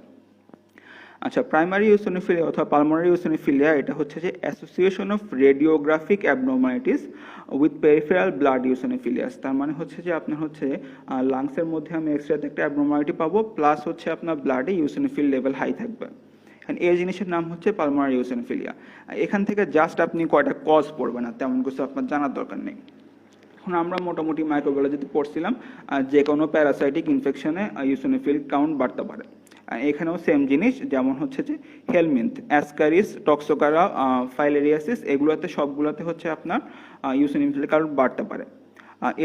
আচ্ছা, প্রাইমারি ইওসিনোফিলিয়া অথবা পালমোনারি ইওসিনোফিলিয়া এটা হচ্ছে যে association of radiographic abnormalities with peripheral blood eosinophilias. তার মানে হচ্ছে যে আপনার হচ্ছে লাংসের মধ্যে আমি এক্সট্রাতে একটা অ্যাবনর্মালিটি পাবো, প্লাস হচ্ছে আপনার ব্লাডে ইওসিনোফিল লেভেল হাই থাকবে, এই জিনিসের নাম হচ্ছে পালমোনারি ইওসিনোফিলিয়া। এখান থেকে জাস্ট আপনি কয়টা কজ পড়বেন না, তেমন কিছু আপনার জানার দরকার নেই। এখন আমরা মোটামুটি মাইক্রোবায়োলজিতে পড়ছিলাম যে কোনো প্যারাসাইটিক ইনফেকশনে ইওসিনোফিল কাউন্ট বাড়তে পারে। এখানেও সেম জিনিস, যেমন হচ্ছে যে হেলমিন্থ, অ্যাসকারিস, টক্সোকারা, ফাইলেরিয়াসিস, এগুলোতে সবগুলোতে হচ্ছে আপনার ইওসিনোফিল কাউন্ট বাড়তে পারে।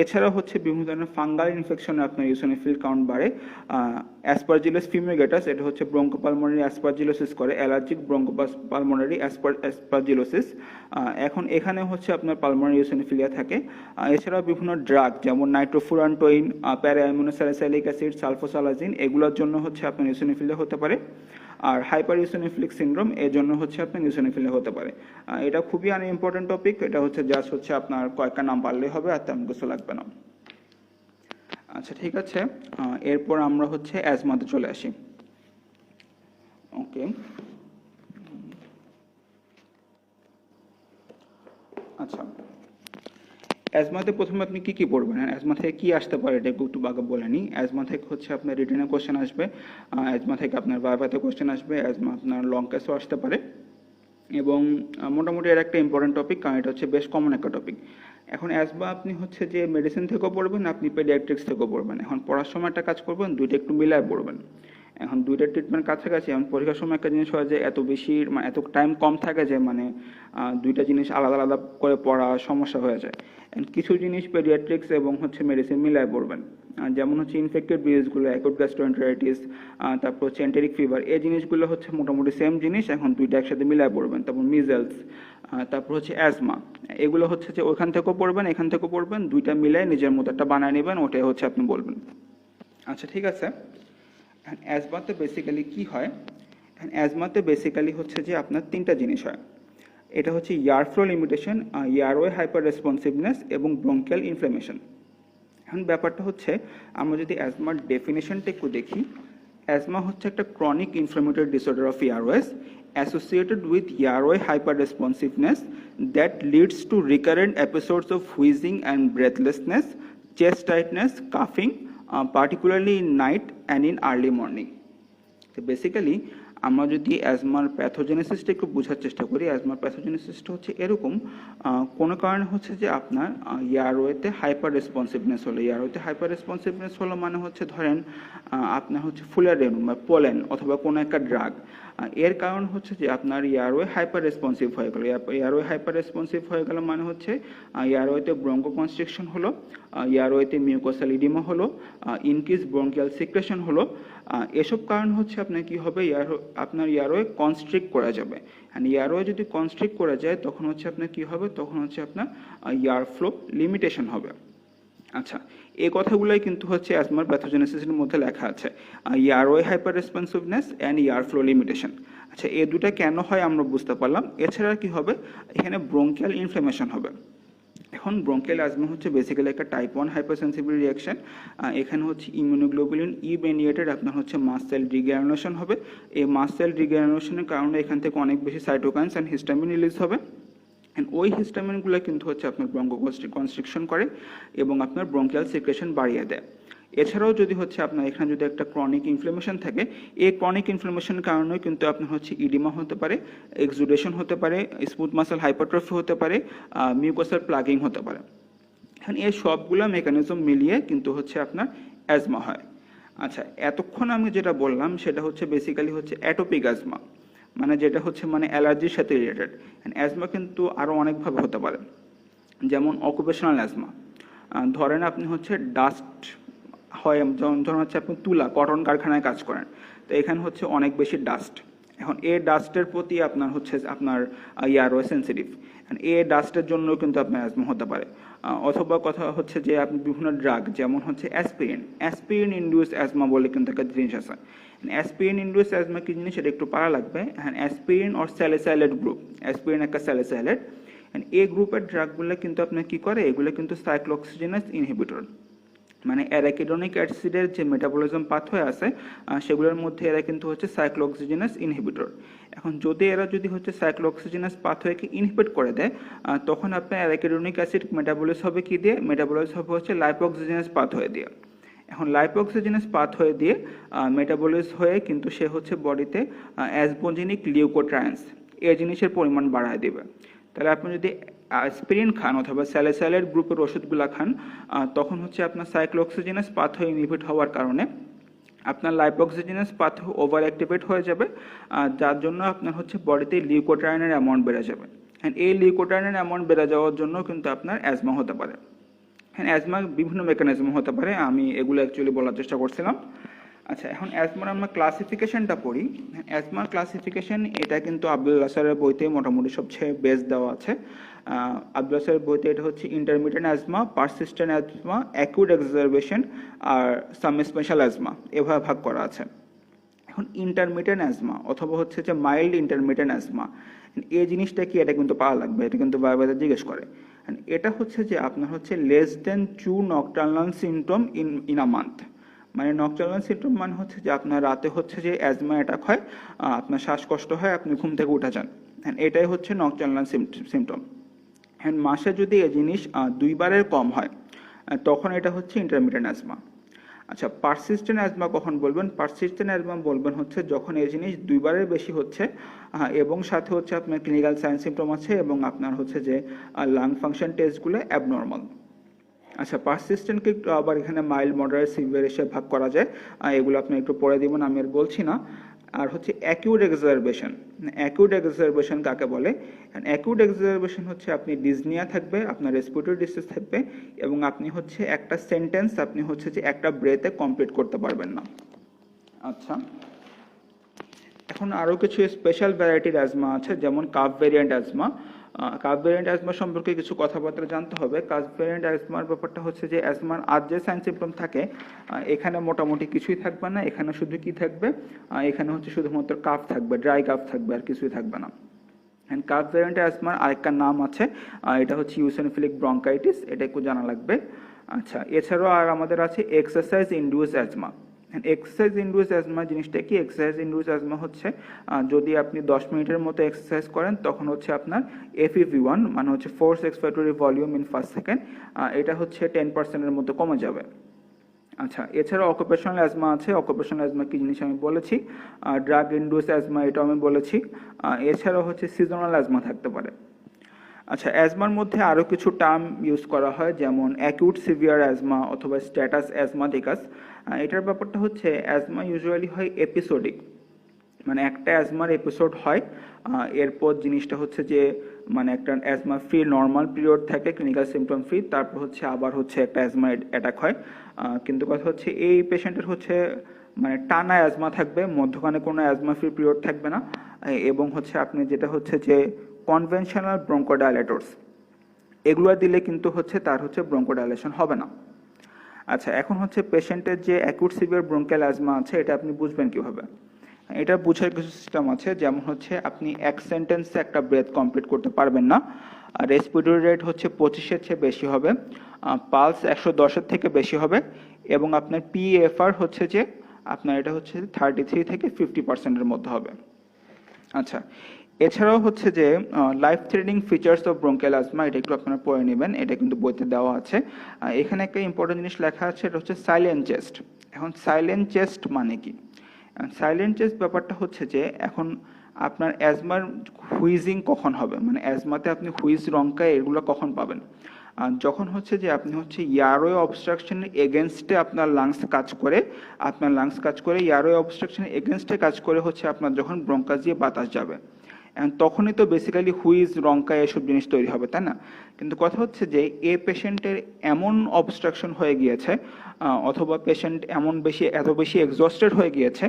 এছাড়া হচ্ছে বিভিন্ন ধরনের ফাঙ্গাল ইনফেকশনে আপনার ইওসিনোফিল কাউন্ট বাড়ে। অ্যাসপারজিলাস ফিউমিগেটাস, এটা হচ্ছে ব্রঙ্কোপালমোনারি অ্যাসপারজিলোসিস করে, অ্যালার্জিক ব্রঙ্কোপালমোনারি অ্যাসপারজিলোসিস। এখন এখানে হচ্ছে আপনার পালমোনারি ইওসিনোফিলিয়া থাকে। এছাড়াও বিভিন্ন ড্রাগ যেমন নাইট্রোফুরান্টোইন, প্যারাঅ্যামিনোস্যালিসাইলিক অ্যাসিড, সালফোসালাজিন, এগুলোর জন্য হচ্ছে আপনার ইওসিনোফিলিয়া হতে পারে। আর হাইপার ইওসিনোফিলিক সিনড্রোম, এর জন্য হচ্ছে আপনার ইওসিনোফিলিয়া হতে পারে। এটা খুবই ইম্পর্টেন্ট টপিক, এটা হচ্ছে জাস্ট হচ্ছে আপনার কয়েকটা নাম পারলেই হবে, আর তেমন কিছু লাগবে না। আচ্ছা ঠিক আছে, এরপর আমরা হচ্ছে অ্যাজমাতে চলে আসি। ওকে, আচ্ছা অ্যাজমাতে প্রথমে আপনি কি কি পড়বেন, অ্যাজমা থেকে কি আসতে পারে এটা একটু আগে বলে নিই। অ্যাজমা থেকে হচ্ছে আপনার রিটেনে কোশ্চেন আসবে, অ্যাজমা থেকে আপনার ভাইভাতে কোশ্চেন আসবে, অ্যাজমা আপনার লং কেসও আসতে পারে, এবং মোটামুটি এর একটা ইম্পর্টেন্ট টপিক, কারণ এটা হচ্ছে বেশ কমন একটা টপিক। এখন অ্যাজমা আপনি হচ্ছে যে মেডিসিন থেকেও পড়বেন, আপনি পেডিয়াট্রিক্স থেকেও পড়বেন। এখন পড়ার সময় একটা কাজ করবেন, দুইটা একটু মিলায় পড়বেন। এখন দুইটা ট্রিটমেন্ট কাছাকাছি, এখন পরীক্ষার সময় একটা জিনিস হয় যে এত বেশি মানে এত টাইম কম থাকে যে মানে দুইটা জিনিস আলাদা আলাদা করে পড়া সমস্যা হয়ে যায়। কিছু জিনিস পেডিয়াট্রিক্স এবং হচ্ছে মেডিসিন মিলায় পড়বেন, যেমন হচ্ছে ইনফেক্টেড ডিজিজগুলো, অ্যাকুট গ্যাস্ট্রোএন্টেরাইটিস, তারপর হচ্ছে এন্টেরিক ফিভার, এই জিনিসগুলো হচ্ছে মোটামুটি সেম জিনিস, এখন দুইটা একসাথে মিলায় পড়বেন। তারপর মিজেলস, তারপর হচ্ছে অ্যাজমা, এগুলো হচ্ছে যে ওখান থেকেও পড়বেন এখান থেকেও পড়বেন, দুইটা মিলায় নিজের মতো একটা বানায় নেবেন, ওটাই হচ্ছে আপনি বলবেন। আচ্ছা ঠিক আছে, অ্যাজমাতে বেসিক্যালি কি হয়, অ্যাজমাতে বেসিক্যালি হচ্ছে যে আপনার তিনটা জিনিস হয়। এটা হচ্ছে ইয়ার ফ্লো লিমিটেশন, ইয়ারওয়ে হাইপার রেসপন্সিভনেস এবং ব্রঙ্কিয়াল ইনফ্লামেশন। এখন ব্যাপারটা হচ্ছে আমরা যদি অ্যাজমার ডেফিনেশনটা একটু দেখি, অ্যাজমা হচ্ছে একটা chronic inflammatory disorder of airways associated with airway hyperresponsiveness that leads to recurrent episodes of wheezing and breathlessness, chest tightness, coughing, particularly in night and in early morning. So basically আমরা যদি অ্যাজমার প্যাথোজেনেসিসটা একটু বোঝার চেষ্টা করি, অ্যাজমার প্যাথোজেনেসিসটা হচ্ছে এরকম, কোনো কারণে হচ্ছে যে আপনার ইয়ারওয়েতে হাইপার রেসপন্সিভনেস হলো, ইয়ারওয়েতে হাইপার রেসপন্সিভনেস হলো মানে হচ্ছে ধরেন আপনার হচ্ছে ফুলের রেণু বা পোলেন অথবা কোনো একটা ড্রাগ, এর কারণ হচ্ছে যে আপনার ইয়ারওয়ে হাইপার রেসপন্সিভ হয়ে গেল। ইয়ারওয়ে হাইপার রেসপন্সিভ হয়ে গেল মানে হচ্ছে ইয়ারওয়েতে ব্রঙ্কো কনস্ট্রিকশন হলো, ইয়ারওয়েতে মিউকোসাল ইডিমা হলো, ইনক্রিজ ব্রঙ্কিয়াল সিক্রেশন হলো। এসব কারণ হচ্ছে আপনার কি হবে, আপনার ইয়ারওয়ে কনস্ট্রিক্ট করা যাবে। অ্যান্ড ইয়ারওয়ে যদি কনস্ট্রিক্ট করা যায় তখন হচ্ছে আপনার কি হবে, তখন হচ্ছে আপনার ইয়ার ফ্লো লিমিটেশন হবে। আচ্ছা, এই কথাগুলোই কিন্তু হচ্ছে অ্যাজমার প্যাথোজেনেসিসের মধ্যে লেখা আছে, airway hyper responsiveness and air flow limitation. আচ্ছা, এই দুটা কেন হয় আমরা বুঝতে পারলাম। এছাড়া কি হবে, এখানে ব্রঙ্কিয়াল ইনফ্লামেশন হবে। এখন ব্রঙ্কিয়াল অ্যাজমা হচ্ছে বেসিক্যালি একটা টাইপ 1 হাইপারসেন্সিটিভ রিঅ্যাকশন। এখানে হচ্ছে ইমিউনোগ্লোবুলিন ই মেডিয়েটেড আপনার হচ্ছে মাস্ট সেল ডিগ্রানুলেশন হবে। এই মাস্ট সেল ডিগ্রানুলেশনের কারণে এখান থেকে অনেক বেশি সাইটোকাইনস অ্যান্ড হিস্টামিন রিলিজ হবে। ওই হিস্টামিনগুলো কিন্তু হচ্ছে আপনার ব্রঙ্কো কনস্ট্রিকশন করে এবং আপনার ব্রঙ্কিয়াল সিক্রেশন বাড়িয়ে দেয়। এছাড়াও যদি হচ্ছে আপনার এখানে যদি একটা ক্রনিক ইনফ্লামেশন থাকে, এই ক্রনিক ইনফ্লামেশনের কারণেও কিন্তু আপনার হচ্ছে ইডিমা হতে পারে, এক্সুডেশন হতে পারে, স্মুথ মাসেল হাইপারট্রফি হতে পারে, মিউকোসাল প্লাগিং হতে পারে। এখন এই সবগুলো মেকানিজম মিলিয়ে কিন্তু হচ্ছে আপনার অ্যাজমা হয়। আচ্ছা, এতক্ষণ আমি যেটা বললাম সেটা হচ্ছে বেসিক্যালি হচ্ছে অ্যাটোপিক অ্যাজমা। মানে যেটা হচ্ছে মানে অ্যালার্জির সাথে রিলেটেড। অ্যাজমা কিন্তু আরও অনেকভাবে হতে পারে, যেমন অকুপেশনাল অ্যাজমা। ধরেন আপনি হচ্ছে ডাস্ট হয়, ধরুন হচ্ছে আপনি তুলা কটন কারখানায় কাজ করেন, তো এখানে হচ্ছে অনেক বেশি ডাস্ট। এখন এই ডাস্টের প্রতি আপনার হচ্ছে আপনার ইয়ারও সেন্সিটিভ, এই ডাস্টের জন্য কিন্তু আপনার অ্যাজমা হতে পারে। অথবা কথা হচ্ছে যে আপনি বিভিন্ন ড্রাগ, যেমন হচ্ছে অ্যাসপিরিন ইন্ডিউস অ্যাজমা বলে কিন্তু একটা জিনিস আছে। অ্যাসপিরিন ইন্ডিউস অ্যাজমা কি জিনিস, এটা একটু পারা লাগবে। হ্যাঁ, aspirin or salicylate group, aspirin একটা স্যালিসাইলেট, এই গ্রুপের ড্রাগগুলো কিন্তু আপনার কি করে, এগুলো কিন্তু সাইক্লোঅক্সিজেনাস ইনহিবিটর, মানে অ্যারাকিডোনিক অ্যাসিডের যে মেটাবলিজম পাথওয়ে আছে সেগুলোর মধ্যে এরা কিন্তু হচ্ছে সাইক্লোঅক্সিজেনাস ইনহিবিটর। এখন যদি এরা হচ্ছে সাইক্লোঅক্সিজেনাস পাথওয়েকে ইনহিবিট করে দেয়, তখন আপনার অ্যারাকিডোনিক অ্যাসিড মেটাবলিজ হবে কি দিয়ে, মেটাবলিজ হবে হচ্ছে লাইপোঅক্সিজেনাস পাথওয়ে দিয়ে। এখন লাইপোঅক্সিজেনাস পাথওয়ে দিয়ে মেটাবলিজ হয়ে কিন্তু সে হচ্ছে বডিতে অ্যাসবোজেনিক লিউকোট্রায়েন্স এই জিনিসের পরিমাণ বাড়ায় দেবে। তাহলে আপনি যদি অ্যাসপিরিন খান অথবা স্যালিসাইলেট গ্রুপের ওষুধগুলো খান, তখন হচ্ছে আপনার সাইক্লোঅক্সিজেনাস পাথওয়ে ইনহিবিট হওয়ার কারণে আপনার লাইপোঅক্সিজেনাস পাথওয়ে ওভার অ্যাক্টিভেট হয়ে যাবে, যার জন্য আপনার হচ্ছে বডিতে লিউকোট্রায়েনের অ্যামাউন্ট বেড়ে যাবে। অ্যান্ড এই লিউকোট্রায়েনের অ্যামাউন্ট বেড়ে যাওয়ার জন্য কিন্তু আপনার অ্যাজমা হতে পারে। হ্যাঁ, অ্যাজমা বিভিন্ন মেকানিজম হতে পারে, আমি এগুলো অ্যাকচুয়ালি বলার চেষ্টা করছিলাম। আচ্ছা, এখন অ্যাজমার আমরা ক্লাসিফিকেশনটা পড়ি। অ্যাজমার ক্লাসিফিকেশন এটা কিন্তু আব্দুল্লাহ স্যারের বইতে মোটামুটি সবচেয়ে বেস্ট দেওয়া আছে। আব্দুল্লাহ স্যারের বইতে এটা হচ্ছে intermediate asthma, persistent asthma, acute exacerbation আর সাম স্পেশাল অ্যাজমা এভাবে ভাগ করা আছে। এখন ইন্টারমিডিয়েন্ট অ্যাজমা অথবা হচ্ছে যে মাইল্ড ইন্টারমিডিয়েন্ট অ্যাজমা, এই জিনিসটা কি, এটা কিন্তু পাওয়া লাগবে, এটা কিন্তু বারবার জিজ্ঞেস করে। এটা হচ্ছে যে আপনার হচ্ছে less than 2 nocturnal symptom in a month. মানে নকটার্নাল সিমটম মানে হচ্ছে যে আপনার রাতে হচ্ছে যে অ্যাজমা অ্যাটাক হয়, আপনার শ্বাসকষ্ট হয়, আপনি ঘুম থেকে উঠে যান, এটাই হচ্ছে নকটার্নাল সিমটম। হ্যাঁ, মাসে যদি এই জিনিস 2 বারের কম হয়, তখন এটা হচ্ছে ইন্টারমিডিয়েন্ট অ্যাজমা। আচ্ছা, পারসিস্টেন্ট অ্যাজমা কখন বলবেন? পারসিস্টেন্ট অ্যাজমা বলবেন হচ্ছে যখন এই জিনিস 2 বারের বেশি হচ্ছে এবং সাথে হচ্ছে আপনার ক্লিনিক্যাল সাইন সিমটম আছে এবং আপনার হচ্ছে যে লাং ফাংশন টেস্টগুলো অ্যাবনর্মাল। আচ্ছা, পারসিস্টেন্টকে আবার এখানে মাইল্ড, মডারেট, সিভিয়ার হিসেবে ভাগ করা যায়, এগুলো আপনি একটু পরে দিবেন, আমি আর বলছি না। আর হচ্ছে অ্যাকিউট এক্সারবেশন। অ্যাকিউট এক্সারবেশন কাকে বলে? অ্যাকিউট এক্সারবেশন হচ্ছে আপনি ডিসনিয়া থাকবে, আপনার রেসপিরেটরি ডিসিজ থাকবে এবং আপনি হচ্ছে একটা সেন্টেন্স আপনি হচ্ছে যে একটা ব্রেথে কমপ্লিট করতে পারবেন না। আচ্ছা, এখন আরও কিছু স্পেশাল ভ্যারাইটির অ্যাজমা আছে, যেমন calf variant asthma. Calf variant asthma সম্পর্কে কিছু কথাবার্তা জানতে হবে। কাফ ভ্যারিয়েন্ট অ্যাজমার ব্যাপারটা হচ্ছে যে অ্যাজমার আর যে সাইন সিমটম থাকে এখানে মোটামুটি কিছুই থাকবে না, এখানে শুধু কি থাকবে, এখানে হচ্ছে শুধুমাত্র কাফ থাকবে, ড্রাই কাফ থাকবে, আর কিছুই থাকবে না। অ্যান্ড কাফ ভ্যারিয়েন্ট অ্যাজমার আরেকটা নাম আছে, এটা হচ্ছে ইউসিনোফিলিক ব্রঙ্কাইটিস, এটা একটু জানা লাগবে। আচ্ছা, এছাড়াও আর আমাদের আছে exercise induce asthma. Exercise induce asthma জিনিসটা কি? এক্সারসাইজ ইনডিউস অ্যাজমা হচ্ছে যদি আপনি 10 মিনিটের মতো এক্সারসাইজ করেন তখন হচ্ছে আপনার FEV1 মানে হচ্ছে force expiratory volume in first second, এটা হচ্ছে 10%-এর মতো কমে যাবে। আচ্ছা, এছাড়া অকুপেশনাল অ্যাজমা আছে। অকুপেশনাল অ্যাজমা কি জিনিস আমি বলেছি, ড্রাগ ইনডিউস অ্যাজমা এটাও আমি বলেছি। এছাড়াও হচ্ছে সিজনাল অ্যাজমা থাকতে পারে। আচ্ছা, অ্যাজমার মধ্যে আরও কিছু টার্ম ইউজ করা হয়, যেমন অ্যাকিউট সিভিয়ার অ্যাজমা অথবা স্ট্যাটাস অ্যাজমাটিকাস। এটার ব্যাপারটা হচ্ছে অ্যাজমা ইউজুয়ালি হয় এপিসোডিক, মানে একটা অ্যাজমার এপিসোড হয়, এরপর জিনিসটা হচ্ছে যে মানে একটা অ্যাজমা ফ্রি নর্মাল পিরিয়ড থাকে, ক্লিনিক্যাল সিমটম ফ্রি, তারপর হচ্ছে আবার হচ্ছে একটা অ্যাজমা অ্যাটাক হয়। কিন্তু কথা হচ্ছে এই পেশেন্টের হচ্ছে মানে টানা অ্যাজমা থাকবে, মধ্যখানে কোনো অ্যাজমা ফ্রি পিরিয়ড থাকবে না, এবং হচ্ছে আপনি যেটা হচ্ছে যে কনভেনশনাল ব্রঙ্কোডাইলেটরস এগুলো দিলে কিন্তু হচ্ছে তার হচ্ছে ব্রঙ্কোডাইলেশন হবে না। আচ্ছা, এখন হচ্ছে পেশেন্টের যে অ্যাকিউট সিভিয়ার ব্রঙ্কিয়াল অ্যাজমা আছে এটা আপনি বুঝবেন কিভাবে? এটা বোঝার কিছু সিস্টেম আছে, যেমন হচ্ছে আপনি এক সেন্টেন্সে একটা ব্রেথ কমপ্লিট করতে পারবেন না, রেসপিরেটরি রেট হচ্ছে 25-এর চেয়ে বেশি হবে, পালস 110-এর থেকে বেশি হবে এবং আপনার PFR হচ্ছে যে আপনার এটা হচ্ছে 33 থেকে 50%-এর মধ্যে হবে। আচ্ছা, এছাড়াও হচ্ছে যে life threatening features of bronchial asthma, এটা একটু আপনারা পড়ে নেবেন, এটা কিন্তু বইতে দেওয়া আছে। এখানে একটা ইম্পর্টেন্ট জিনিস লেখা আছে, এটা হচ্ছে সাইলেন্ট চেস্ট। এখন সাইলেন্ট চেস্ট মানে কি? সাইলেন্ট চেস্ট ব্যাপারটা হচ্ছে যে এখন আপনার অ্যাজমার হুইজিং কখন হবে, মানে অ্যাজমাতে আপনি হুইজ রঙ্কা এগুলো কখন পাবেন? আর যখন হচ্ছে যে আপনি হচ্ছে এয়ারওয়ে অবস্ট্রাকশনের এগেনস্টে আপনার লাংস কাজ করে, এয়ারওয়ে অবস্ট্রাকশনের এগেনস্টে কাজ করে হচ্ছে আপনার যখন ব্রঙ্কাস দিয়ে বাতাস যাবে, তখনই তো বেসিক্যালি হুইজ রঙ্কা এসব জিনিস তৈরি হবে, তাই না? কিন্তু কথা হচ্ছে যে এ পেশেন্টের এমন অবস্ট্রাকশন হয়ে গিয়েছে, অথবা পেশেন্ট এত বেশি এক্সস্টেড হয়ে গিয়েছে,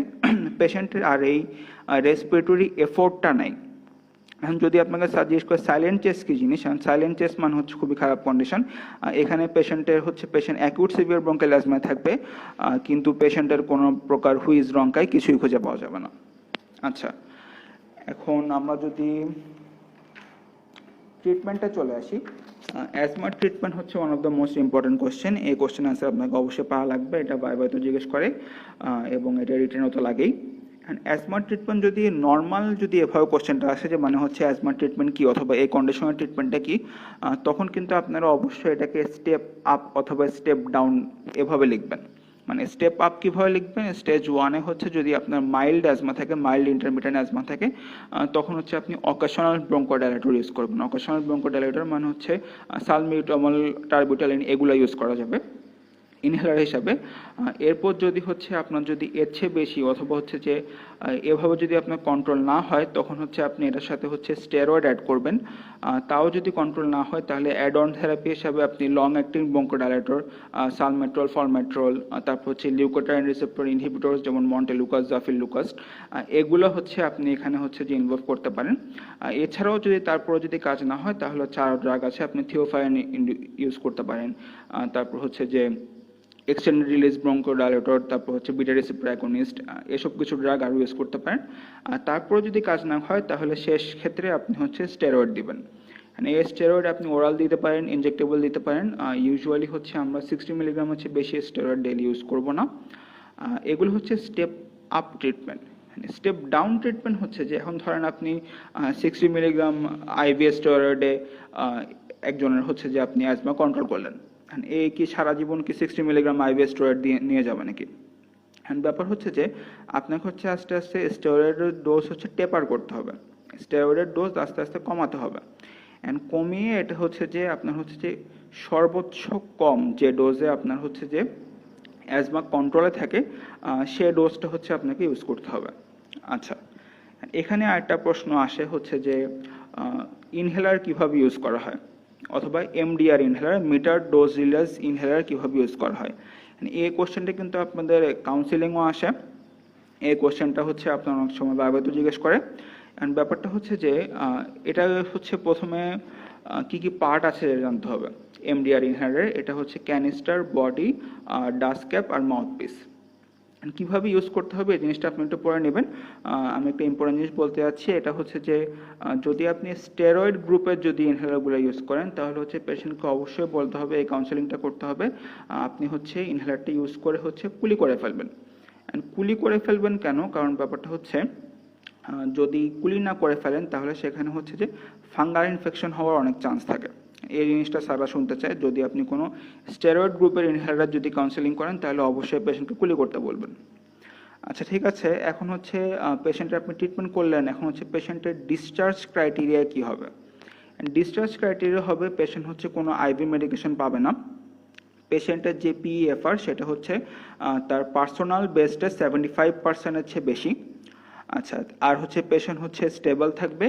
পেশেন্টের আর এই রেসপিরেটরি এফোর্টটা নাই। এখন যদি আপনাকে সাজেস্ট করে সাইলেন্ট চেস্ট কি জিনিস, সাইলেন্ট চেস্ট মানে হচ্ছে খুবই খারাপ কন্ডিশন। এখানে পেশেন্ট অ্যাকিউট সিভিয়ার ব্রঙ্কাল অ্যাজমায় থাকবে, কিন্তু পেশেন্টের কোনো প্রকার হুইজ রঙ্কায় কিছুই খুঁজে পাওয়া যাবে না। আচ্ছা, এখন আমরা যদি ট্রিটমেন্টে চলে আসি, অ্যাজমার ট্রিটমেন্ট হচ্ছে one of the most important question. এই কোশ্চেন আনসার আপনাকে অবশ্যই পাওয়া লাগবে, এটা বারবার তো জিজ্ঞেস করে, এবং এটা রিটেনও তো লাগেই। অ্যান্ড অ্যাজমার ট্রিটমেন্ট যদি নর্মাল এভাবে কোশ্চেনটা আসে যে মানে হচ্ছে অ্যাজমার ট্রিটমেন্ট কি অথবা এই কন্ডিশনের ট্রিটমেন্টটা কি, তখন কিন্তু আপনারা অবশ্যই এটাকে স্টেপ আপ অথবা স্টেপ ডাউন এভাবে লিখবেন। মানে স্টেপ আপ কীভাবে লিখবেন, স্টেজ 1-এ হচ্ছে যদি আপনার মাইল্ড অ্যাজমা থাকে, মাইল্ড ইন্টারমিডিয়েন্ট অ্যাজমা থাকে, তখন হচ্ছে আপনি অকেশনাল ব্রঙ্কোডাইলেটর ইউজ করবেন। অকেশনাল ব্রঙ্কোডাইলেটর মানে হচ্ছে সালমিউটামল, টার্বিটালিন এগুলো ইউজ করা যাবে ইনহেলার হিসাবে। এরপর যদি হচ্ছে আপনার যদি এর চেয়ে বেশি অথবা হচ্ছে যে এভাবে যদি আপনার কন্ট্রোল না হয়, তখন হচ্ছে আপনি এটার সাথে হচ্ছে স্টেরয়েড অ্যাড করবেন। তাও যদি কন্ট্রোল না হয়, তাহলে অ্যাড অন থেরাপি হিসাবে আপনি লং অ্যাক্টিং ব্রঙ্কোডাইলেটর, সালমেট্রল, ফলমেট্রল, তারপর হচ্ছে লিউকোট্রাইন রিসেপ্টর ইনহিবিটরস যেমন মন্টেলুকাস, জাফিলুকাস, এগুলো হচ্ছে আপনি এখানে হচ্ছে যে ইনভলভ করতে পারেন। এছাড়াও যদি তারপরে যদি কাজ না হয়, তাহলে হচ্ছে আরও ড্রাগ আছে, আপনি থিওফাইন ইউজ করতে পারেন। তারপর হচ্ছে যে এক্সটেন্ডেড রিলিজ ব্রঙ্কোডাইলেটর, তারপর হচ্ছে বিটা রিসেপ্টর অ্যাগনিস্ট, এসব কিছু ড্রাগ আরও ইউজ করতে পারেন। আর তারপরে যদি কাজ না হয়, তাহলে শেষ ক্ষেত্রে আপনি হচ্ছে স্টেরয়েড দিবেন। এই স্টেরয়েড আপনি ওরাল দিতে পারেন, ইনজেক্টেবল দিতে পারেন। ইউজুয়ালি হচ্ছে আমরা 60 মিলিগ্রাম হচ্ছে বেশি স্টেরয়েড ডেলি ইউজ করব না। এগুলো হচ্ছে step up treatment. Step down treatment হচ্ছে যে এখন ধরেন আপনি 60 মিলিগ্রাম আইভি স্টেরয়েডে একজনের হচ্ছে যে আপনি অ্যাজমা কন্ট্রোল করলেন, এই কি সারা জীবন কি 60 মিলিগ্রাম আইভি স্টেরয়েড দিয়ে নিয়ে যাবে নাকি? ব্যাপার হচ্ছে যে আপনাকে হচ্ছে আস্তে আস্তে স্টেরয়েডের ডোজ হচ্ছে টেপার করতে হবে, স্টেরয়েডের ডোজ আস্তে আস্তে কমাতে হবে। কমিয়ে এটা হচ্ছে যে আপনার হচ্ছে যে সর্বোচ্চ কম যে ডোজে আপনার হচ্ছে যে অ্যাজমা কন্ট্রোলে থাকে, সে ডোজটা হচ্ছে আপনাকে ইউজ করতে হবে। আচ্ছা, এখানে আরেকটা প্রশ্ন আসে হচ্ছে যে ইনহেলার কিভাবে ইউজ করা হয়, অথবা MDR inhaler, meter dose release inhaler কিভাবে ইউজ করা হয়। এই কোশ্চেনটা কিন্তু আপনাদের কাউন্সিলিংও আসে। এই কোশ্চেনটা হচ্ছে আপনার অনেক সময় বারবার তো জিজ্ঞেস করে। অ্যান্ড ব্যাপারটা হচ্ছে যে এটা হচ্ছে প্রথমে কি কি পার্ট আছে জানতে হবে এমডিআর ইনহেলারের। এটা হচ্ছে ক্যানিস্টার, বডি, ডাস্ট ক্যাপ আর মাউথপিস। কিভাবে ইউজ করতে হবে এই জিনিসটা আপনি একটু পরে নেবেন। আমি একটা ইম্পর্টেন্ট জিনিস বলতে যাচ্ছি, এটা হচ্ছে যে যদি আপনি স্টেরয়েড গ্রুপের যদি ইনহেলারগুলো ইউজ করেন, তাহলে হচ্ছে পেশেন্টকে অবশ্যই বলতে হবে, এই কাউন্সেলিংটা করতে হবে, আপনি হচ্ছে ইনহেলারটা ইউজ করে হচ্ছে কুলি করে ফেলবেন। কুলি করে ফেলবেন কেন? কারণ ব্যাপারটা হচ্ছে যদি কুলি না করে ফেলেন, তাহলে সেখানে হচ্ছে যে ফাঙ্গাল ইনফেকশন হওয়ার অনেক চান্স থাকে। এই জিনিসটা স্যাররা শুনতে চায়, যদি আপনি কোনো স্টেরয়েড গ্রুপের ইনহেলার যদি কাউন্সেলিং করেন, তাহলে অবশ্যই পেশেন্টকে কুলি করতে বলবেন। আচ্ছা, ঠিক আছে। এখন হচ্ছে পেশেন্টের আপনি ট্রিটমেন্ট করলেন, এখন হচ্ছে পেশেন্টের ডিসচার্জ ক্রাইটেরিয়া কি হবে? ডিসচার্জ ক্রাইটেরিয়া হবে পেশেন্ট হচ্ছে কোনো আইভি মেডিকেশন পাবে না, পেশেন্টের যে পিইএফআর সেটা হচ্ছে তার পার্সোনাল বেস্টে 75%-এর চেয়ে বেশি। আচ্ছা, আর হচ্ছে পেশেন্ট হচ্ছে স্টেবল থাকবে,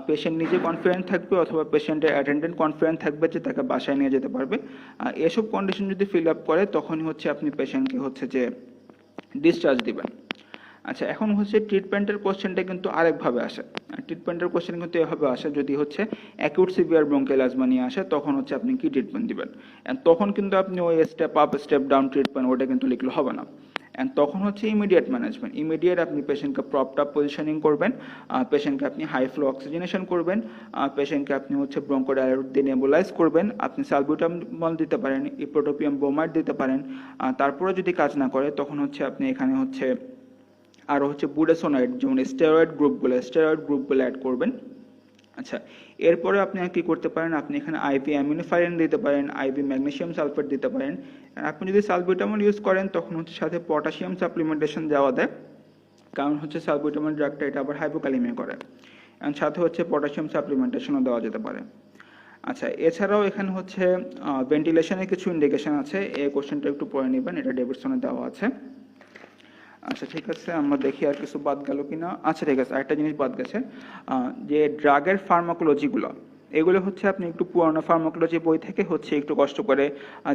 পেশেন্ট নিজে কনফিডেন্ট থাকবে অথবা পেশেন্টের অ্যাটেন্ডেন্ট কনফিডেন্ট থাকবে যে তাকে বাসায় নিয়ে যেতে পারবে। এসব কন্ডিশন যদি ফিল আপ করে, তখনই হচ্ছে আপনি পেশেন্টকে হচ্ছে যে ডিসচার্জ দিবেন। আচ্ছা, এখন হচ্ছে ট্রিটমেন্টের কোশ্চেনটা কিন্তু আরেকভাবে আসে। ট্রিটমেন্টের কোশ্চেন কিন্তু এভাবে আসে, যদি হচ্ছে অ্যাকিউট সিভিয়ার ব্রঙ্কাল অ্যাজমা নিয়ে আসে, তখন হচ্ছে আপনি কি ট্রিটমেন্ট দিবেন। তখন কিন্তু আপনি ওই step up step down treatment ওটা কিন্তু লিখলে হবে না। তখন হচ্ছে ইমিডিয়েট ম্যানেজমেন্ট। ইমিডিয়েট আপনি পেশেন্টকে প্রপড আপ পজিশনিং করবেন, পেশেন্টকে আপনি হাই ফ্লো অক্সিজেনেশন করবেন, পেশেন্টকে আপনি হচ্ছে ব্রঙ্কোডাইলেটর দিয়ে নেবুলাইজ করবেন, আপনি সালবিউটামল দিতে পারেন, ইপ্রোটোপিয়াম ব্রোমাইড দিতে পারেন। তারপরে যদি কাজ না করে, তখন হচ্ছে আপনি এখানে হচ্ছে আরও হচ্ছে বুডেসোনাইড, যেমন স্টেরয়েড গ্রুপগুলো অ্যাড করবেন। আচ্ছা, এরপরে আপনি কি করতে পারেন, আপনি এখানে আইভি অ্যামিনোফাইরিন দিতে পারেন, আইভি ম্যাগনেসিয়াম সালফেট দিতে পারেন। আপনি যদি সালবিউটামল ইউজ করেন, তখন হচ্ছে সাথে পটাশিয়াম সাপ্লিমেন্টেশন দেওয়া দেয়, কারণ হচ্ছে সালবিউটামল ড্রাগটা এটা আবার হাইপোক্যালিমিয়া করে, সাথে হচ্ছে পটাশিয়াম সাপ্লিমেন্টেশনও দেওয়া যেতে পারে। আচ্ছা, এছাড়াও এখানে হচ্ছে ভেন্টিলেশনের কিছু ইন্ডিকেশন আছে, এই কোশ্চেনটা একটু পড়ে নেবেন, এটা ডেভিডসনে দেওয়া আছে। আচ্ছা ঠিক আছে, আমরা দেখি আর কিছু বাদ গেল কিনা। আচ্ছা ঠিক আছে, আরেকটা জিনিস বাদ গেছে, যে ড্রাগের ফার্মাকোলজিগুলো, এগুলো হচ্ছে আপনি একটু পুরোনো ফার্মাকোলজি বই থেকে হচ্ছে একটু কষ্ট করে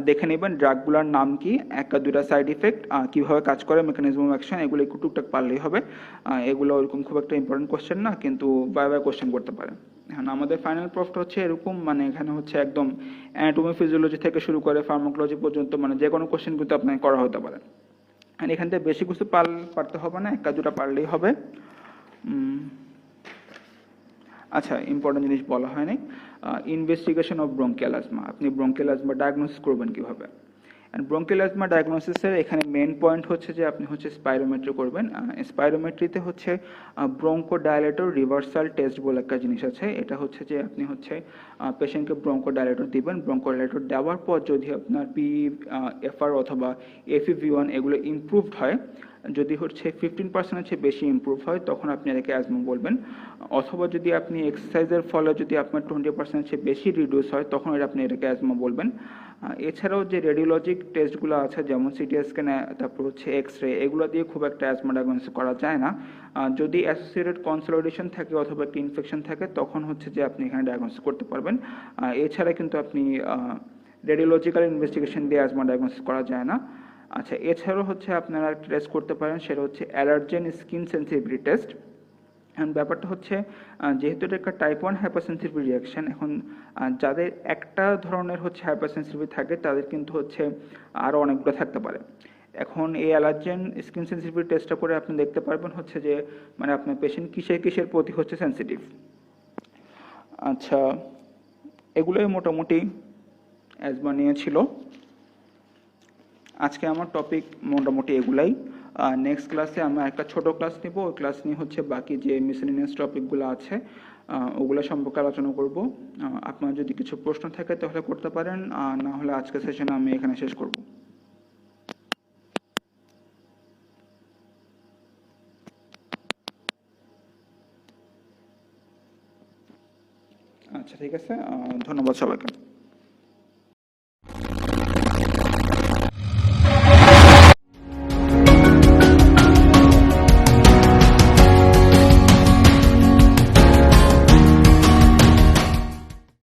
দেখে নেবেন ড্রাগগুলোর নাম কি, একটা দুটা সাইড ইফেক্ট, কীভাবে কাজ করে, মেকানিজম অফ অ্যাকশন, এগুলো একটু টুকটাক পারলেই হবে। এগুলো ওরকম খুব একটা ইম্পর্টেন্ট কোশ্চেন না, কিন্তু বারবার কোশ্চেন করতে পারে। হ্যাঁ, আমাদের ফাইনাল প্রফটা হচ্ছে এরকম, মানে এখানে হচ্ছে একদম অ্যানাটমি ফিজিওলজি থেকে শুরু করে ফার্মাকোলজি পর্যন্ত, মানে যে কোনো কোশ্চেন কিন্তু আপনাকে করা হতে পারে। আর এখান থেকে বেশি কিছু পারতে হবে না, একটা দুটা পারলেই হবে। আচ্ছা, ইম্পর্টেন্ট জিনিস বলা হয়নি, ইনভেস্টিগেশন অফ ব্রঙ্কিয়াল অ্যাজমা, আপনি ব্রঙ্কিয়াল অ্যাজমা ডায়াগনোসিস করবেন কীভাবে। অ্যান্ড ব্রঙ্কিয়াল অ্যাজমা ডায়াগনোসিসের এখানে মেন পয়েন্ট হচ্ছে যে আপনি হচ্ছে স্পাইরোমেট্রি করবেন। স্পাইরোমেট্রিতে হচ্ছে ব্রঙ্কো ডায়ালেটর রিভার্সাল টেস্ট বলে একটা জিনিস আছে, এটা হচ্ছে যে আপনি হচ্ছে পেশেন্টকে ব্রঙ্কো ডায়ালেটর দিবেন, ব্রঙ্কো ডায়ালেটর দেওয়ার পর যদি আপনার এফআর অথবা FEV1 এগুলো ইমপ্রুভড হয়, যদি হচ্ছে 15% চেয়ে বেশি ইমপ্রুভ হয়, তখন আপনি এটাকে অ্যাজমা বলবেন। অথবা যদি আপনি এক্সারসাইজের ফলে যদি আপনার 20% চেয়ে বেশি রিডিউস হয়, তখন আপনি এটাকে অ্যাজমা বলবেন। এছাড়াও যে রেডিওলজিক টেস্টগুলো আছে, যেমন সিটি স্ক্যান, তারপর হচ্ছে এক্স-রে, এগুলো দিয়ে খুব একটা অ্যাজমা ডায়াগনোসিস করা যায় না। যদি অ্যাসোসিয়েটেড কনসলিডেশন থাকে অথবা একটা ইনফেকশন থাকে, তখন হচ্ছে যে আপনি এখানে ডায়াগনোসিস করতে পারবেন। এছাড়া কিন্তু আপনি রেডিওলজিক্যাল ইনভেস্টিগেশন দিয়ে অ্যাজমা ডায়াগনোসিস করা যায় না। আচ্ছা, এছাড়াও হচ্ছে আপনারা একটা টেস্ট করতে পারেন, সেটা হচ্ছে allergen skin sensitivity test. And ব্যাপারটা হচ্ছে, যেহেতু এটা একটা টাইপ 1 হাইপারসেন্সিটিভ রিয়াকশন, এখন যাদের একটা ধরনের হচ্ছে হাইপারসেন্সিটিভ থাকে, তাদের কিন্তু হচ্ছে আরও অনেকগুলো থাকতে পারে। এখন এই অ্যালার্জেন স্কিন সেন্সিটিভিটি টেস্টটা করে আপনি দেখতে পারবেন হচ্ছে যে মানে আপনার পেশেন্ট কিসের প্রতি হচ্ছে সেন্সিটিভ। আচ্ছা, এগুলোই মোটামুটি অ্যাজমা নিয়ে ছিল। আজকে আমার টপিক মোটামুটি এগুলাই। নেক্সট ক্লাসে আমরা একটা ছোট ক্লাস নেব, ওই ক্লাস নিয়ে হচ্ছে বাকি যে মিসেলেনিয়াস টপিকগুলো আছে ওগুলো সম্পর্কে আলোচনা করব। আপনার যদি কিছু প্রশ্ন থাকে তাহলে করতে পারেন, না হলে আজকের সেশনে আমি এখানে শেষ করব। আচ্ছা ঠিক আছে, ধন্যবাদ সবাইকে।